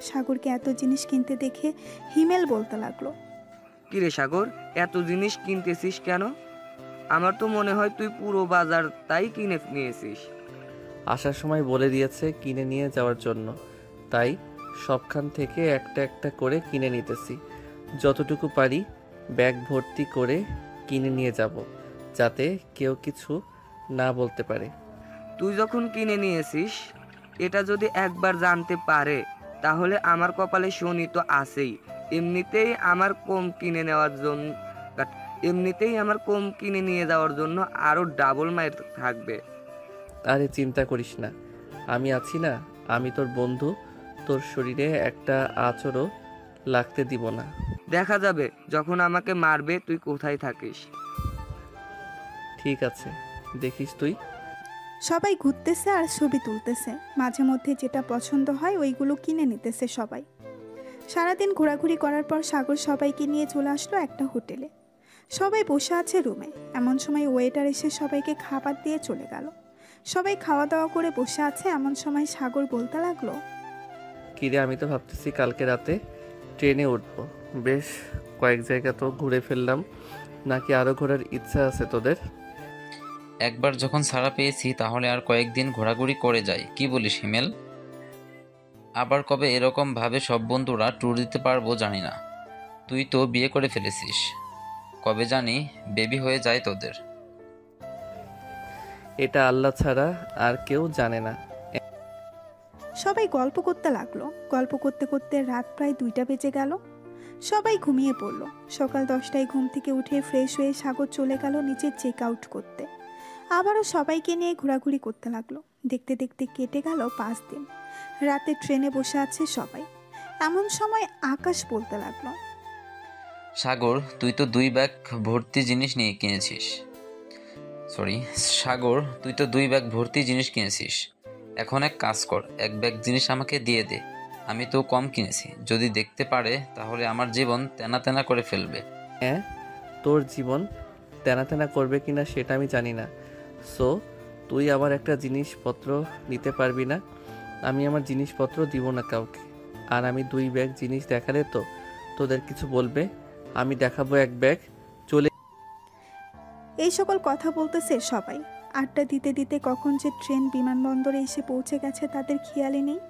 সাগরকে এত জিনিস কিনতে দেখে হিমেল বলতে লাগলো, কিরে সাগর, এত জিনিস কিনতেছিস কেন? আমার তো মনে হয় তুই পুরো বাজার তাই কিনে নিয়েছিস। আসার সময় বলে দিয়েছে কিনে নিয়ে যাওয়ার জন্য, তাই সবখান থেকে একটা একটা করে কিনে নিতেছি। যতটুকু পারি ব্যাগ ভর্তি করে কিনে নিয়ে যাব, যাতে কেউ কিছু না বলতে পারে। তুই যখন কিনে নিয়েছিস, এটা যদি একবার জানতে পারে তাহলে আমার কপালে শনি তো আছেই। এমনিতেই আমার কম কিনে নিয়ে যাওয়ার জন্য আরো ডাবল মাইর থাকবে। আরে চিন্তা করিস না, আমি আছি না, আমি তোর বন্ধু। তোর শরীরে একটা আঁচড়ও লাগতে দিব না। দেখা যাবে যখন আমাকে মারবে তুই কোথায় থাকিস। ঠিক আছে, দেখিস তুই। সবাই ঘুরতেছে আর ছবি তুলতেছে। মাঝে মধ্যে যেটা পছন্দ হয় ওইগুলো কিনে নিতেছে সবাই। সারাদিন ঘোরাঘুরি করার পর সাগর সবাইকে নিয়ে চলে আসলো একটা হোটেলে। সবাই বসে আছে রুমে। এমন সময় ওয়েটার এসে সবাইকে খাবার দিয়ে চলে গেল। সবাই খাওয়া দাওয়া করে বসে আছে। এমন সময় সাগর বলতে লাগলো, কিরে, আমি তো ভাবতেছি কালকে রাতে ট্রেনে উঠবো। বেশ কয়েক জায়গা তো ঘুরে ফেললাম, নাকি আরো ঘোরার ইচ্ছা আছে তোদের? একবার যখন ছাড়া পেয়েছি তাহলে আর কয়েকদিন ঘোরাঘুরি করে যাই, কি বলিস হিমেল? আবার কবে এরকম ভাবে সব বন্ধুরা ট্যুর দিতে পারবো জানি না। তুই তো বিয়ে করে ফেলেছিস, কবে জানি বেবি হয়ে যায় তোদের। এটা আল্লাহ ছাড়া আর কেউ জানে না। সবাই গল্প করতে লাগলো। গল্প করতে করতে রাত প্রায় 2টা বেজে গেল। সবাই ঘুমিয়ে পড়ল। সকাল 10টায় ঘুম থেকে উঠে ফ্রেশ হয়ে সাগর চলে গেল নিচে চেক আউট করতে। আবারও সবাইকে নিয়ে ঘোরাঘুরি করতে লাগলো। দেখতে দেখতে কেটে গেল 5 দিন। রাতে ট্রেনে বসে আছে সবাই। এমন সময় আকাশ বলতে লাগলো, সাগর তুই তো 2 ব্যাগ ভর্তি জিনিস কিনেছিস। এখন এক কাজ কর, 1 ব্যাগ জিনিস আমাকে দিয়ে দে। আমি তো কম কিনেছি, যদি দেখতে পারে তাহলে আমার জীবন তেনা তেনা করে ফেলবে। হ্যাঁ, তোর জীবন তেনা তেনা করবে কিনা সেটা আমি জানি না। সো তুই আবার একটা জিনিসপত্র নিতে পারবি না। আমি আমার জিনিসপত্র দিব না কাউকে। আর আমি 2 ব্যাগ জিনিস দেখালে তো তোদের কিছু বলবে? আমি দেখাবো 1 ব্যাগ। চলে এই সকল কথা বলতেছে সবাই। আড্ডা দিতে দিতে কখন যে ট্রেন বিমানবন্দরে এসে পৌঁছে গেছে তাদের খেয়ালই নেই।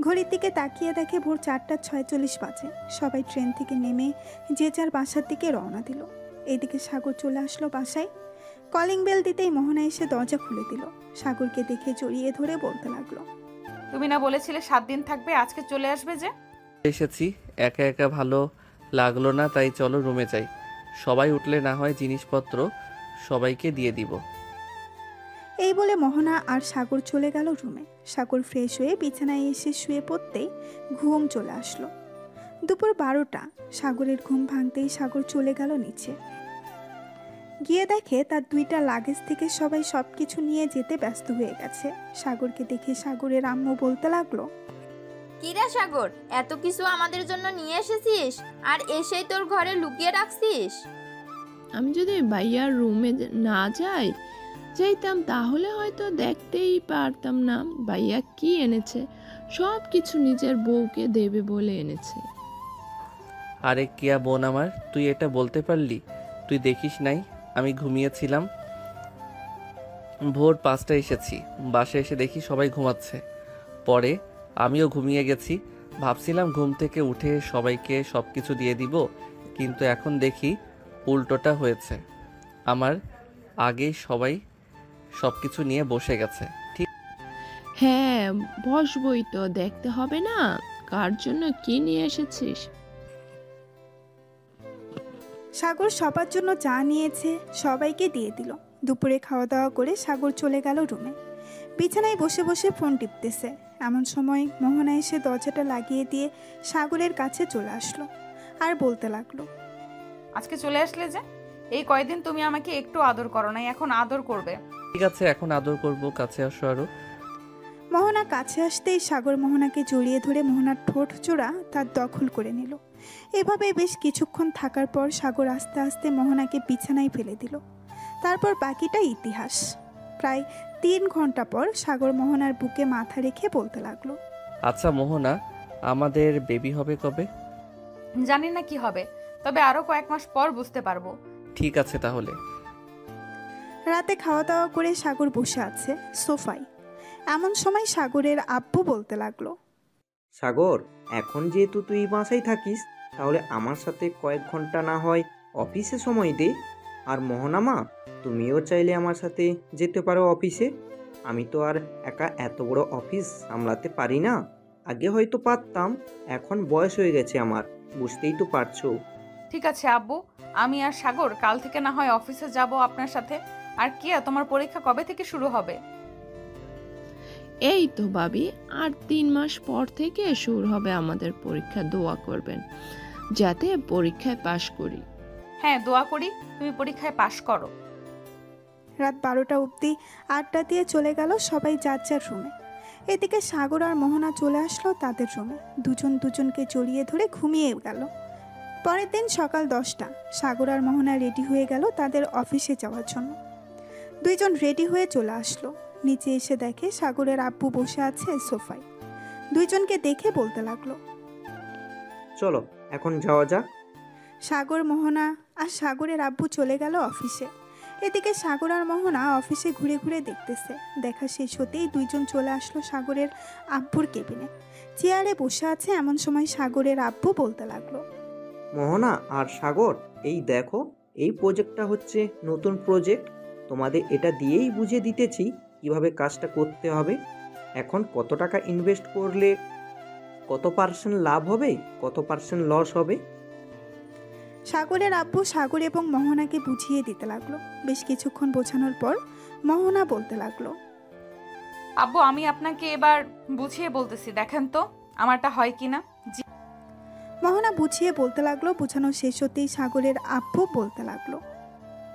ঘড়ির দিকে তাকিয়ে দেখে ভোর 4:46 বাজে। সবাই ট্রেন থেকে নেমে যে যার বাসার দিকে রওনা দিল। এদিকে সাগর চলে আসলো বাসায়। কলিং বেল দিতেই মোহনা এসে দরজা খুলে দিল। সাগরকে দেখে জড়িয়ে ধরে বলতে লাগলো, তুমি না বলেছিলে 7 দিন থাকবে, আজকে চলে আসবে যে? এসেছি, একা একা ভালো লাগলো না, তাই চলো রুমে যাই। সবাই উঠলে না হয় জিনিসপত্র সবাইকে দিয়ে দিব। এই বলে মোহনা আর সাগর চলে গেল রুমে। সাগর ফ্রেশ হয়ে বিছানায় এসে শুয়ে পড়তেই ঘুম চলে আসলো। দুপুর 12টা। সাগরের ঘুম ভাঙতেই সাগর চলে গেল নিচে। গিয়ে দেখে তার 2টা লাগেজ থেকে সবাই সবকিছু নিয়ে যেতে ব্যস্ত হয়ে গেছে। সাগরকে দেখে সাগরের আম্মু বলতে লাগলো, কিরা সাগর, এত কিছু আমাদের জন্য নিয়ে এসেছিস আর এসেই তোর ঘরে লুকিয়ে রাখছিস? আমি যদি ভাইয়ার রুমে না যাইতাম তাহলে হয়তো দেখতেই পারতাম না ভাইয়া কি এনেছে। সব কিছু নিজের বউকে দেবে বলে এনেছে। আরে কিয়া বোন আমার, তুই এটা বলতে পারলি? তুই দেখিস নাই আমি ঘুমিয়েছিলাম। ভোর 5টায় এসেছি। বাসায় এসে দেখি সবাই ঘুমাচ্ছে। পরে আমিও ঘুমিয়ে গেছি। ভাবছিলাম ঘুম থেকে উঠে সবাইকে সব কিছু দিয়ে দিব, কিন্তু এখন দেখি উল্টোটা হয়েছে। আমার আগেই সবাই সব কিছু নিয়ে বসে গেছে। ঠিক হ্যাঁ, বসবই তো, দেখতে হবে না কার জন্য কি নিয়ে এসেছিস। সাগর সবার জন্য যা নিয়েছে সবাইকে দিয়ে দিল। দুপুরে খাওয়া দাওয়া করে সাগর চলে গেল রুমে। বিছানায় বসে বসে ফোন টিপতেছে। এমন সময় মোহনা এসে দরজাটা লাগিয়ে দিয়ে সাগরের কাছে চলে আসলো আর বলতে লাগলো, আজকে চলে আসলে যে? এই কয়দিন তুমি আমাকে একটু আদর করো নাই, এখন আদর করবে। ঠিক আছে, এখন আদর করব, কাছে আসো আরো। মোহনা কাছে আসতেই সাগর মোহনাকে জড়িয়ে ধরে মোহনার ঠোঁট জোড়া তার দখল করে নিল। এভাবে বেশ কিছুক্ষণ থাকার পর সাগর আস্তে আস্তে মোহনাকে বিছানায় ফেলে দিল। তারপর বাকিটা ইতিহাস। প্রায় 3 ঘন্টা পর সাগর মোহনার বুকে মাথা রেখে বলতে লাগলো, আচ্ছা মোহনা, আমাদের বেবি হবে কবে? জানি না কি হবে, তবে আরো কয়েক মাস পর বুঝতে পারবো। ঠিক আছে তাহলে। রাতে খাওয়া দাওয়া করে সাগর বসে আছে সোফায়। এমন সময় সাগরের আব্বু বলতে লাগলো, সাগর, এখন যেহেতু তুই বাসায় থাকিস, তাহলে আমার সাথে কয়েক ঘন্টা না হয় অফিসে সময় দে। আর মোহনা মা, তুমিও চাইলে আমার সাথে যেতে পারো অফিসে। আমি তো আর একা এত বড় অফিস সামলাতে পারি না। আগে হয়তো পারতাম, এখন বয়স হয়ে গেছে আমার, বুঝতেই তো পারছো। ঠিক আছে আব্বু, আমি আর সাগর কাল থেকে না হয় অফিসে যাব আপনার সাথে। আর কিয়া, তোমার পরীক্ষা কবে থেকে শুরু হবে? এই তো ভাবি, আর 3 মাস পর থেকে শুরু হবে আমাদের পরীক্ষা। দোয়া করবেন যাতে পরীক্ষায় পাশ করি। হ্যাঁ, দোয়া করি তুমি পরীক্ষায় পাশ করো। রাত 12টা অবধি আড্ডা দিয়ে চলে গেল সবাই যার যার রুমে। এদিকে সাগর আর মোহনা চলে আসলো তাদের রুমে। দুজন দুজনকে জড়িয়ে ধরে ঘুমিয়ে গেল। পরের দিন সকাল 10টা সাগর আর মোহনা রেডি হয়ে গেল তাদের অফিসে যাওয়ার জন্য। দুইজন রেডি হয়ে চলে আসলো। নিচে এসে দেখে সাগরের আব্বু বসে আছে সোফায়। দুইজনকে দেখে বলতে লাগলো, চলো এখন যাওয়া যাক। সাগর, মোহনা আর সাগরের আব্বু চলে গেল অফিসে। এদিকে সাগর আর মোহনা অফিসে ঘুরে ঘুরে দেখতেছে। দেখা শেষ হতেই দুইজন চলে আসলো সাগরের আব্বুর কেবিনে। চেয়ারে বসে আছে। এমন সময় সাগরের আব্বু বলতে লাগলো, মোহনা আর সাগর, এই দেখো, এই প্রজেক্টটা হচ্ছে নতুন প্রজেক্ট। তোমাদের এটা দিয়েই বুঝিয়ে দিতেছি কিভাবে কাজটা করতে হবে। এখন কত টাকা ইনভেস্ট করলে কত পার্সেন্ট লাভ হবে, কত পার্সেন্ট লস হবে। সাগরের আব্বু সাগর এবং মোহনাকে বুঝিয়ে দিতে লাগলো। বেশ কিছুক্ষণ বোঝানোর পর মোহনা বলতে লাগলো, আব্বু, আমি আপনাকে এবার বুঝিয়ে বলতেছি, দেখেন তো আমারটা হয় কিনা। মোহনা বুঝিয়ে বলতে লাগলো। বোঝানো শেষ হতেই সাগরের আব্বু বলতে লাগলো,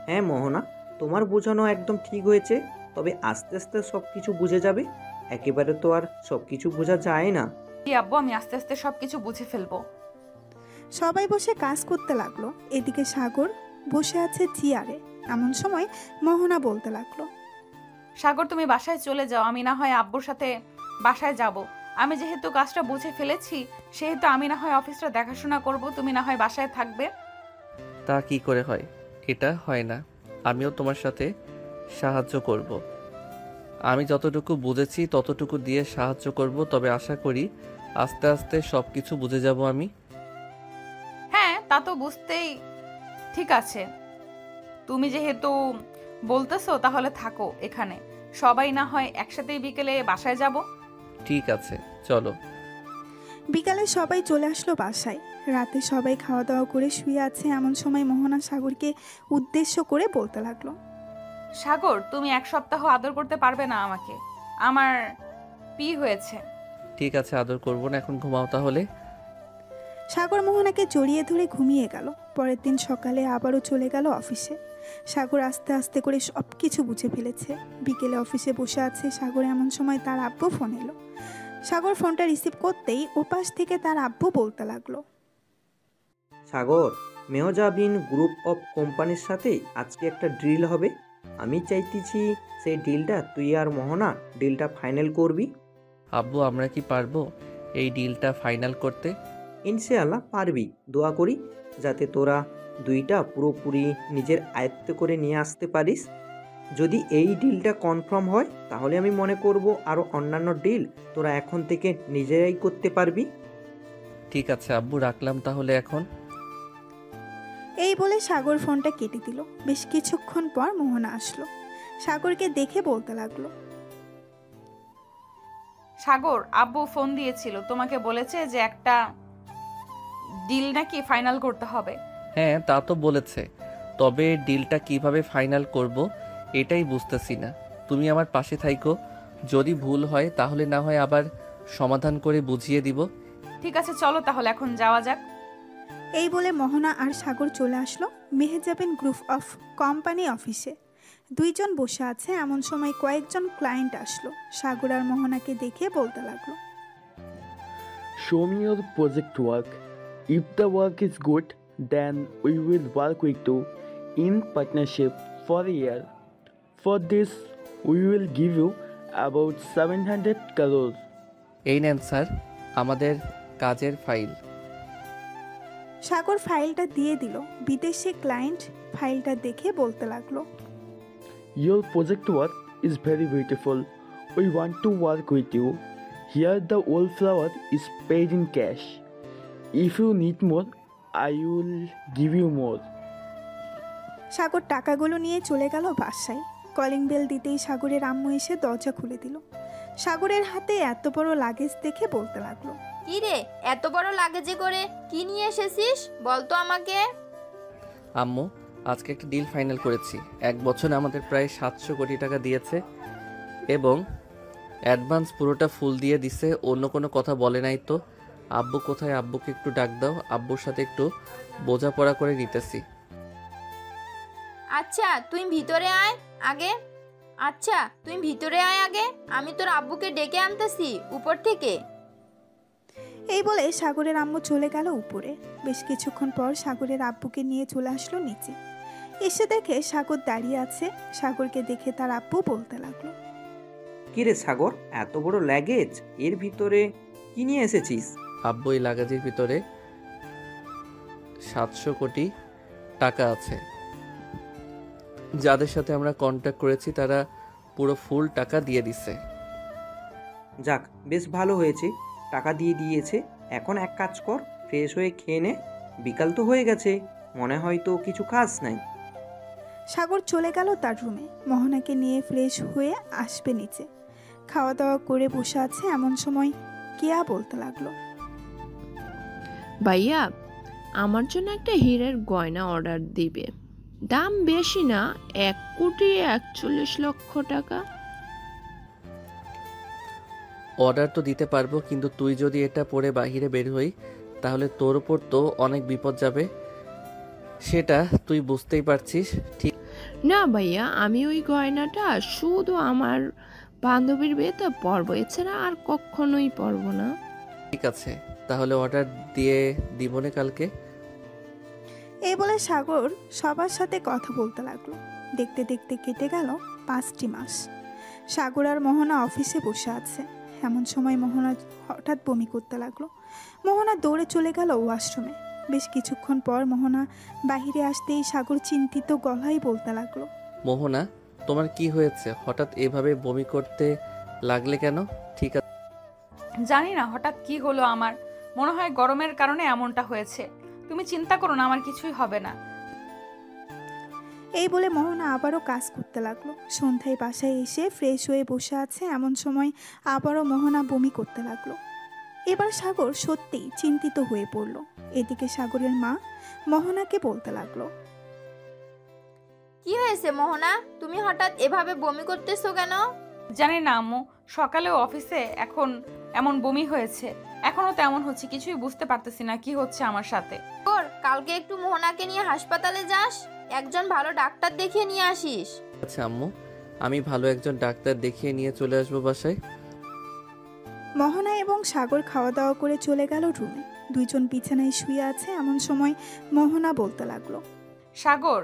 হ্যাঁ মোহনা, তোমার বোঝানো একদম ঠিক হয়েছে, তবে আস্তে আস্তে সব কিছু বুঝে যাবে। একেবারে তো আর সব কিছু বোঝা যায় না। জি আব্বু, আমি আস্তে আস্তে সবকিছু বুঝে ফেলবো। সবাই বসে কাজ করতে লাগলো। এদিকে সাগর বসে আছে চেয়ারে। এমন সময় মোহনা বলতে লাগলো, সাগর, তুমি বাসায় চলে যাও, আমি না হয় আব্বুর সাথে বাসায় যাব। আমি যেহেতু কাজটা বুঝে ফেলেছি, সেহেতু আমি না হয় অফিসটা দেখাশোনা করব, তুমি না হয় বাসায় থাকবে। তা কি করে হয়? এটা হয় না। আমিও তোমার সাথে সাহায্য করব। আমি যতটুকু বুঝেছি ততটুকু দিয়ে সাহায্য করব, তবে আশা করি আস্তে আস্তে সব কিছু বুঝে যাব আমি। হ্যাঁ, তা তো বুঝতেই। ঠিক আছে, তুমি যেহেতু বলতেছো তাহলে থাকো এখানে। সবাই না হয় একসাথেই বিকেলে বাসায় যাব। ঠিক আছে, চলো। বিকালে সবাই চলে আসলো বাসায়। রাতে সবাই খাওয়া দাওয়া করে শুয়ে আছে। এমন সময় মোহনা সাগরকে উদ্দেশ্য করে বলতে লাগলো, সাগর, তুমি 1 সপ্তাহ আদর করতে পারবে না আমাকে? আমার পি হয়েছে। ঠিক আছে, আদর করব না, এখন ঘুমাও তাহলে। সাগর মোহনাকে জড়িয়ে ধরে ঘুমিয়ে গেল। পরের দিন সকালে আবারও চলে গেল অফিসে। সাগর আস্তে আস্তে করে সব কিছু বুঝে ফেলেছে। বিকেলে অফিসে বসে আছে সাগর। এমন সময় তার আব্বু ফোন এলো। সাগর ফোনটা রিসিভ করতেই ওপাশ থেকে তার আব্বু বলতে লাগলো, সাগর, মেহজাবিন গ্রুপ অফ কোম্পানির সাথে আজকে একটা ডিল হবে। আমি চাইতেছি সেই ডিলটা তুই আর মোহনা ডিলটা ফাইনাল করবি। আব্বু, আমরা কি পারবো এই ডিলটা ফাইনাল করতে? ইনশাআল্লাহ পারবি। দোয়া করি যাতে তোরা দুইটা পুরোপুরি নিজের আয়ত্তে করে নিয়ে আসতে পারিস। যদি এই ডিলটা কনফার্ম হয়, তাহলে আমি মনে করব আরও অন্যান্য ডিল তোরা এখন থেকে নিজেরাই করতে পারবি। ঠিক আছে আব্বু, রাখলাম তাহলে এখন। এই বলে সাগর ফোনটা কেটে দিল। বেশ কিছুক্ষণ পর মোহনা আসলো। সাগরকে দেখে বলতে লাগলো, সাগর, আব্বু ফোন দিয়েছিল, তোমাকে বলেছে যে একটা ডিল নাকি ফাইনাল করতে হবে। হ্যাঁ, তা তো বলেছে, তবে ডিলটা কিভাবে ফাইনাল করব এটাই বুঝতেছি না। তুমি আমার পাশে থাইকো, যদি ভুল হয় তাহলে না হয় আবার সমাধান করে বুঝিয়ে দিব। ঠিক আছে, চলো তাহলে এখন যাওয়া যাক। এই বলে মোহনা আর সাগর চলে আসলো মেহেজাবিন গ্রুপ অফ কোম্পানি অফিসে। দুইজন বসে আছে, এমন সময় কয়েকজন ক্লায়েন্ট আসলো। সাগর আর মোহনাকে দেখে বলতে লাগলো, Show me your project work. If the work is good, then we will work with you in partnership for a year. For this, we will give you about 700 crores. এই নেন স্যার আমাদের কাজের file. সাগর ফাইলটা দিয়ে দিল। বিদেশি client ফাইলটা দেখে বলতে লাগলো, Your project work is very beautiful. We want to work with you. Here the wallflower is paid in cash. If you need more, I will give you more. সাগর টাকাগুলো নিয়ে চলে গেল বাসায়। কলিং বেল দিতেই সাগরের আম্মু এসে দরজা খুলে দিল। সাগরের হাতে এত বড় লাগেজ দেখে বলতে লাগলো, কি রে, এত বড় লাগেজে করে কি নিয়ে এসেছিস বলতো আমাকে? আম্মু, আজকে একটা ডিল ফাইনাল করেছি। 1 বছরে আমাদের প্রায় 700 কোটি টাকা দিয়েছে এবং অ্যাডভান্স পুরোটা ফুল দিয়ে দিছে। অন্য কোনো কথা বলে নাই তো? আব্বু কোথায়? আব্বুকে একটু ডাক দাও, আব্বুর সাথে একটু বোঝাপড়া করে নিতেছি। আচ্ছা তুই ভিতরে আয় আগে। আমি তোর আব্বুকে ডেকে আনতেছি উপর থেকে। এই বলে সাগরের আম্মু চলে গেল উপরে। বেশ কিছুক্ষণ পর সাগরের আব্বুকে নিয়ে চলে আসলো নিচে। এসে দেখে সাগর দাঁড়িয়ে আছে। সাগরকে দেখে তার আব্বু বলতে লাগলো, কিরে সাগর, এত বড় লাগেজ, এর ভিতরে কি নিয়ে এসেছিস? আব্বু, এই লাগেজের ভিতরে 700 কোটি টাকা আছে। যাদের সাথে আমরা কন্ট্যাক্ট করেছি তারা পুরো ফুল টাকা দিয়ে দিছে। যাক, বেশ ভালো হয়েছে, টাকা দিয়ে দিয়েছে। এখন এক কাজ কর, ফ্রেশ হয়ে খেয়ে নে। বিকাল তো হয়ে গেছে, মনে হয় তো কিছু কাজ নাই। সাগর চলে গেল তার রুমে। মোহনাকে নিয়ে ফ্রেশ হয়ে আসবে নিচে। খাওয়া দাওয়া করে বসে আছে, এমন সময় কেয়া বলতে লাগলো, ভাইয়া, আমার জন্য একটা হীরের গয়না অর্ডার দিবে। দাম বেশি না, 1,41,00,000 টাকা। অর্ডার তো দিতে পারবো, কিন্তু তুই যদি এটা পরে বাহিরে বের হই তাহলে তোর উপর তো অনেক বিপদ যাবে, সেটা তুই বুঝতেই পারছিস। ঠিক না ভাইয়া, আমি ওই গয়নাটা শুধু আমার বান্ধবীর বিয়েতে পরবো, এছাড়া আর কখনোই পরবো না। ঠিক আছে, তাহলে অর্ডার দিয়ে দিবনে কালকে। এই বলে সাগর সবার সাথে কথা বলতে লাগলো। দেখতে দেখতে কেটে গেল 5টি মাস। সাগর আর মোহনা অফিসে বসে আছে। এমন সময় মোহনা হঠাৎ বমি করতে লাগলো। মোহনা দৌড়ে চলে গেল ওয়াশরুমে। বেশ কিছুক্ষণ পর মোহনা বাহিরে আসতেই সাগর চিন্তিত গলায় বলতে লাগলো, মোহনা, তোমার কি হয়েছে? হঠাৎ এভাবে বমি করতে লাগলে কেন? ঠিক আছে, জানি না হঠাৎ কি হলো আমার, মনে হয় গরমের কারণে এমনটা হয়েছে। তুমি চিন্তা করো না, আমার কিছুই হবে না। এই বলে মোহনা আবারও কাজ করতে লাগলো। সন্ধ্যায় বাসায় এসে ফ্রেশ হয়ে বসে আছে, এমন সময় আবারও মোহনা বমি করতে লাগলো। এবার সাগর সত্যিই চিন্তিত হয়ে পড়ল। এদিকে সাগরের মা মোহনাকে বলতে লাগলো, কি হয়েছে মোহনা, তুমি হঠাৎ এভাবে বমি করতেছো কেন? জানি না আম্মু, সকালেও অফিসে এখন এমন বমি হয়েছে, এখনো তেমন হচ্ছে, কিছুই বুঝতে পারতেছি না কি হচ্ছে আমার সাথে। তোর কালকে একটু মোহনাকে নিয়ে হাসপাতালে যাস, একজন ভালো ডাক্তার দেখিয়ে নিয়ে আসিস। আচ্ছা আম্মু, আমি ভালো একজন ডাক্তার দেখিয়ে নিয়ে চলে আসবো বাসায়। মোহনা এবং সাগর খাওয়া দাওয়া করে চলে গেল রুমে। দুইজন বিছানায় শুয়ে আছে, এমন সময় মোহনা বলতে লাগলো, সাগর,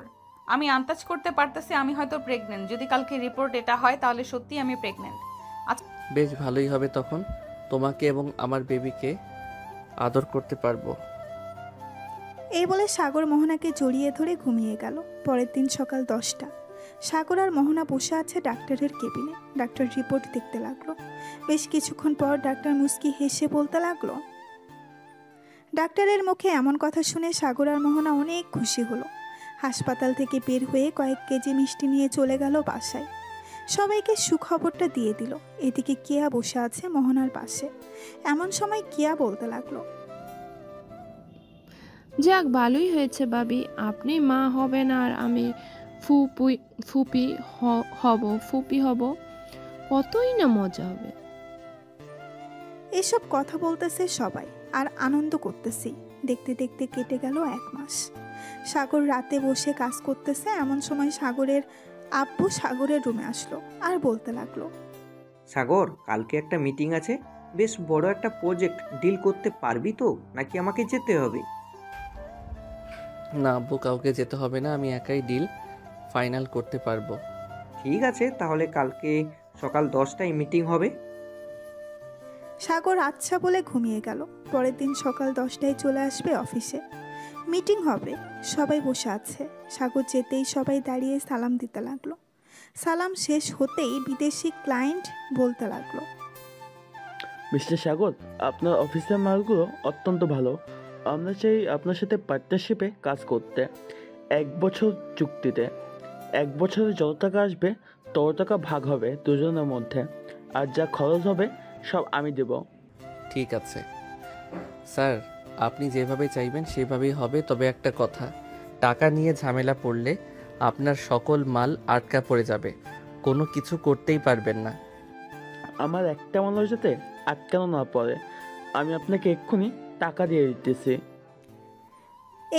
আমি আন্দাজ করতে পারতেছি আমি হয়তো প্রেগনেন্ট। যদি কালকে রিপোর্ট এটা হয় তাহলে সত্যি আমি প্রেগনেন্ট। বেশ ভালোই হবে, তখন তোমাকে এবং আমার বেবিকে আদর করতে পারবো। এই বলে সাগর মোহনাকে জড়িয়ে ধরে ঘুমিয়ে গেল। পরের দিন সকাল 10টা। সাগর আর মোহনা বসে আছে ডাক্তারের কেবিনে। ডাক্তার রিপোর্ট দেখতে লাগলো। বেশ কিছুক্ষণ পর ডাক্তার মুস্কি হেসে বলতে লাগলো, ডাক্তারের মুখে এমন কথা শুনে সাগর আর মোহনা অনেক খুশি হলো। হাসপাতাল থেকে বের হয়ে কয়েক কেজি মিষ্টি নিয়ে চলে গেল বাসায়। সবাইকে সুখবরটা দিয়ে দিল। এদিকে কেয়া বসে আছে মোহনার পাশে। এমন সময় কেয়া বলতে লাগলো, যাক, ভালোই হয়েছে ভাবি, আপনি মা হবেন আর আমি ফুপি হব, কতই না মজা হবে। এসব কথা বলতেছে সবাই আর আনন্দ করতেছি। দেখতে দেখতে কেটে গেল 1 মাস। সাগর রাতে বসে কাজ করতেছে, এমন সময় সাগরের আব্বু সাগরের রুমে আসলো আর বলতে লাগলো, সাগর, কালকে একটা মিটিং আছে, বেশ বড় একটা প্রজেক্ট ডিল করতে পারবি তো, নাকি আমাকে যেতে হবে? না আব্বু, কাউকে যেতে হবে না, আমি একাই ডিল ফাইনাল করতে পারবো। ঠিক আছে, তাহলে কালকে সকাল 10টায় মিটিং হবে। সাগর আচ্ছা বলে ঘুমিয়ে গেল। পরের দিন সকাল 10টায় চলে আসবে অফিসে, মিটিং হবে। সবাই বসে আছে। সাগর যেতেই সবাই দাঁড়িয়ে সালাম দিতে লাগলো। সালাম শেষ হতেই বিদেশি ক্লায়েন্ট বলতে লাগলো, মিস্টার সাগর, আপনার অফিসের মালগুলো অত্যন্ত ভালো। আমরা চাই আপনার সাথে পার্টনারশিপে কাজ করতে। 1 বছর চুক্তিতে। 1 বছরে যত টাকা আসবে তত টাকা ভাগ হবে দুজনের মধ্যে, আর যা খরচ হবে সব আমি দেব। ঠিক আছে স্যার, আপনি যেভাবে চাইবেন সেভাবেই হবে। তবে একটা কথা, টাকা নিয়ে ঝামেলা পড়লে আপনার সকল মাল আটকা পড়ে যাবে, কোনো কিছু করতেই পারবেন না। আমার একটা মানুষ যাতে আটকানো না পড়ে, আমি আপনাকে এক্ষুনি টাকা দিয়ে দিতেছি।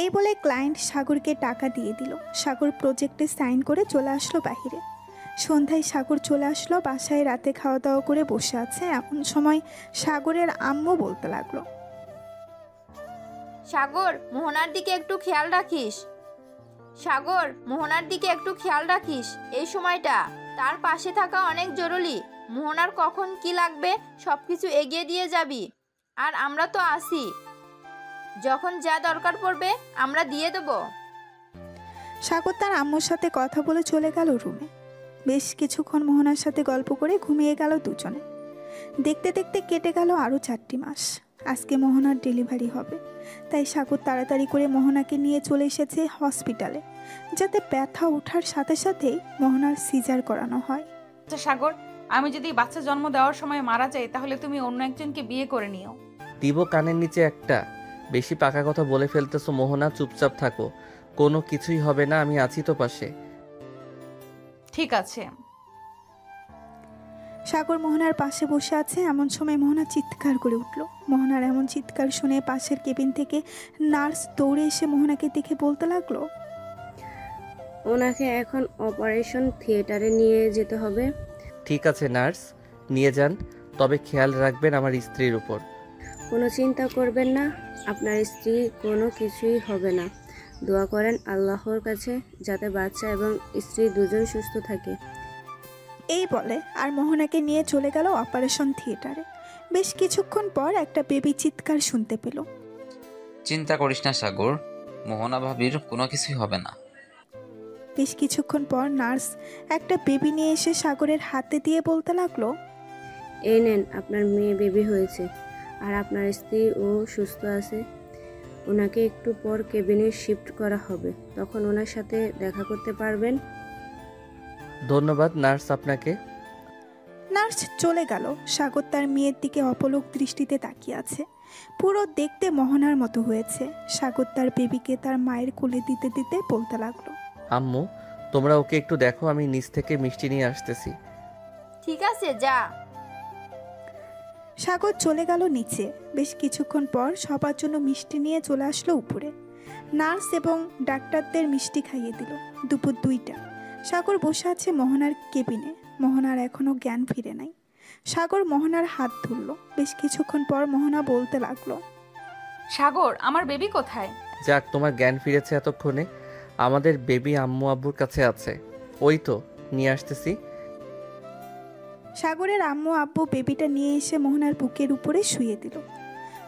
এই বলে ক্লায়েন্ট সাগরকে টাকা দিয়ে দিল। সাগর প্রজেক্টে সাইন করে চলে আসলো বাহিরে। সন্ধ্যায় সাগর চলে আসলো বাসায়। রাতে খাওয়া দাওয়া করে বসে আছে, এমন সময় সাগরের আম্মু বলতে লাগলো, সাগর, মোহনার দিকে একটু খেয়াল রাখিস। সাগর, মোহনার দিকে একটু খেয়াল রাখিস। এই সময়টা তার পাশে থাকা অনেক জরুরি। মোহনার কখন কি লাগবে সবকিছু এগিয়ে দিয়ে যাবি, আর আমরা তো আছি, যখন যা দরকার পড়বে আমরা দিয়ে দেব। সাগর তার আম্মুর সাথে কথা বলে চলে গেল রুমে। বেশ কিছুক্ষণ মোহনার সাথে গল্প করে ঘুমিয়ে গেল দুজনে। দেখতে দেখতে কেটে গেল আরও 4টি মাস। আজকে মোহনার ডেলিভারি হবে, তাই সাগর তাড়াতাড়ি করে মোহনাকে নিয়ে চলে এসেছে হসপিটালে, যাতে ব্যথা ওঠার সাথে সাথেই মোহনার সিজার করানো হয়। আচ্ছা সাগর, আমি যদি বাচ্চা জন্ম দেওয়ার সময় মারা যাই তাহলে তুমি অন্য একজনকে বিয়ে করে নিও। দিব কানের নিচে একটা। বেশি পাকা কথা বলে ফেলতেছো মোহনা, চুপচাপ থাকো, কোনো কিছুই হবে না, আমি আছি তো পাশে। ঠিক আছে। সাগর মোহনার পাশে বসে আছে, এমন সময় মোহনা চিৎকার করে উঠল। মোহনার এমন চিৎকার শুনে পাশের কেবিন থেকে নার্স দৌড়ে এসে মোহনাকে দেখে বলতে লাগলো, ওনাকে এখন অপারেশন থিয়েটারে নিয়ে যেতে হবে। ঠিক আছে নার্স, নিয়ে যান, তবে খেয়াল রাখবেন আমার স্ত্রীর উপর। কোনো চিন্তা করবেন না, আপনার স্ত্রী কোনো কিছুই হবে না। দোয়া করেন আল্লাহর কাছে যাতে বাচ্চা এবং স্ত্রী দুজন সুস্থ থাকে। এই বলে আর মোহনাকে নিয়ে চলে গেল অপারেশন থিয়েটারে। বেশ কিছুক্ষণ পর একটা বেবি চিৎকার শুনতে পেল। চিন্তা করিস না সাগর, মোহনা ভাবির কোনো কিছুই হবে না। বেশ কিছুক্ষণ পর নার্স একটা বেবি নিয়ে এসে সাগরের হাতে দিয়ে বলতে লাগলো, এই নেন, আপনার মেয়ে বেবি হয়েছে আর আপনার স্ত্রী ও সুস্থ আছে। ওনাকে একটু পর কেবিনে শিফট করা হবে, তখন ওনার সাথে দেখা করতে পারবেন। ধন্যবাদ নার্স আপনাকে। নার্স চলে গেল। সাগর তার মেয়ের দিকে অপলক দৃষ্টিতে তাকিয়ে আছে। পুরো দেখতে মোহনার মতো হয়েছে। সাগর তার বেবিকে তার মায়ের কোলে দিতে দিতে বলতে লাগলো, আম্মু, তোমরা ওকে একটু দেখো, আমি নিচ থেকে মিষ্টি নিয়ে আসতেছি। ঠিক আছে, যা। সাগর চলে গেল নিচে। বেশ কিছুক্ষণ পর সবার জন্য মিষ্টি নিয়ে চলে আসলো উপরে। নার্স এবং ডাক্তারদের মিষ্টি খাইয়ে দিল। দুপুর 2টা। সাগর বসে আছে মোহনার কেবিনে। মোহনার এখনো জ্ঞান ফিরে নাই। সাগর মোহনার হাত ধরল। বেশ কিছুক্ষণ পর মোহনা বলতে লাগলো, সাগর, আমার বেবি কোথায়? যাক, তোমার জ্ঞান ফিরেছে এতক্ষণে। আমাদের বেবি আম্মু আব্বুর কাছে আছে, ওই তো নিয়ে আসতেছি। সাগরের আম্মু আব্বু বেবিটা নিয়ে এসে মোহনার বুকের উপরে শুয়ে দিল।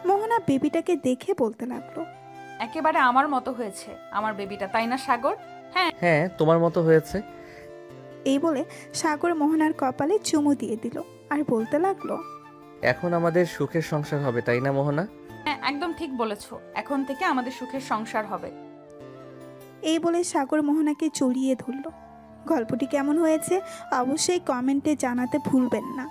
মোহনা বেবিটাকে দেখে বলতে লাগলো, একেবারে আমার মতো হয়েছে আমার বেবিটা, তাই না সাগর? হ্যাঁ, তোমার মতো হয়েছে। এই বলে সাগর মোহনার কপালে চুমু দিয়ে দিল আর বলতে লাগলো, এখন আমাদের সুখের সংসার হবে, তাই না মোহনা? হ্যাঁ, একদম ঠিক বলেছো, এখন থেকে আমাদের সুখের সংসার হবে। এই বলে সাগর মোহনাকে জড়িয়ে ধরল। গল্পটি কেমন হয়েছে অবশ্যই কমেন্টে জানাতে ভুলবেন না।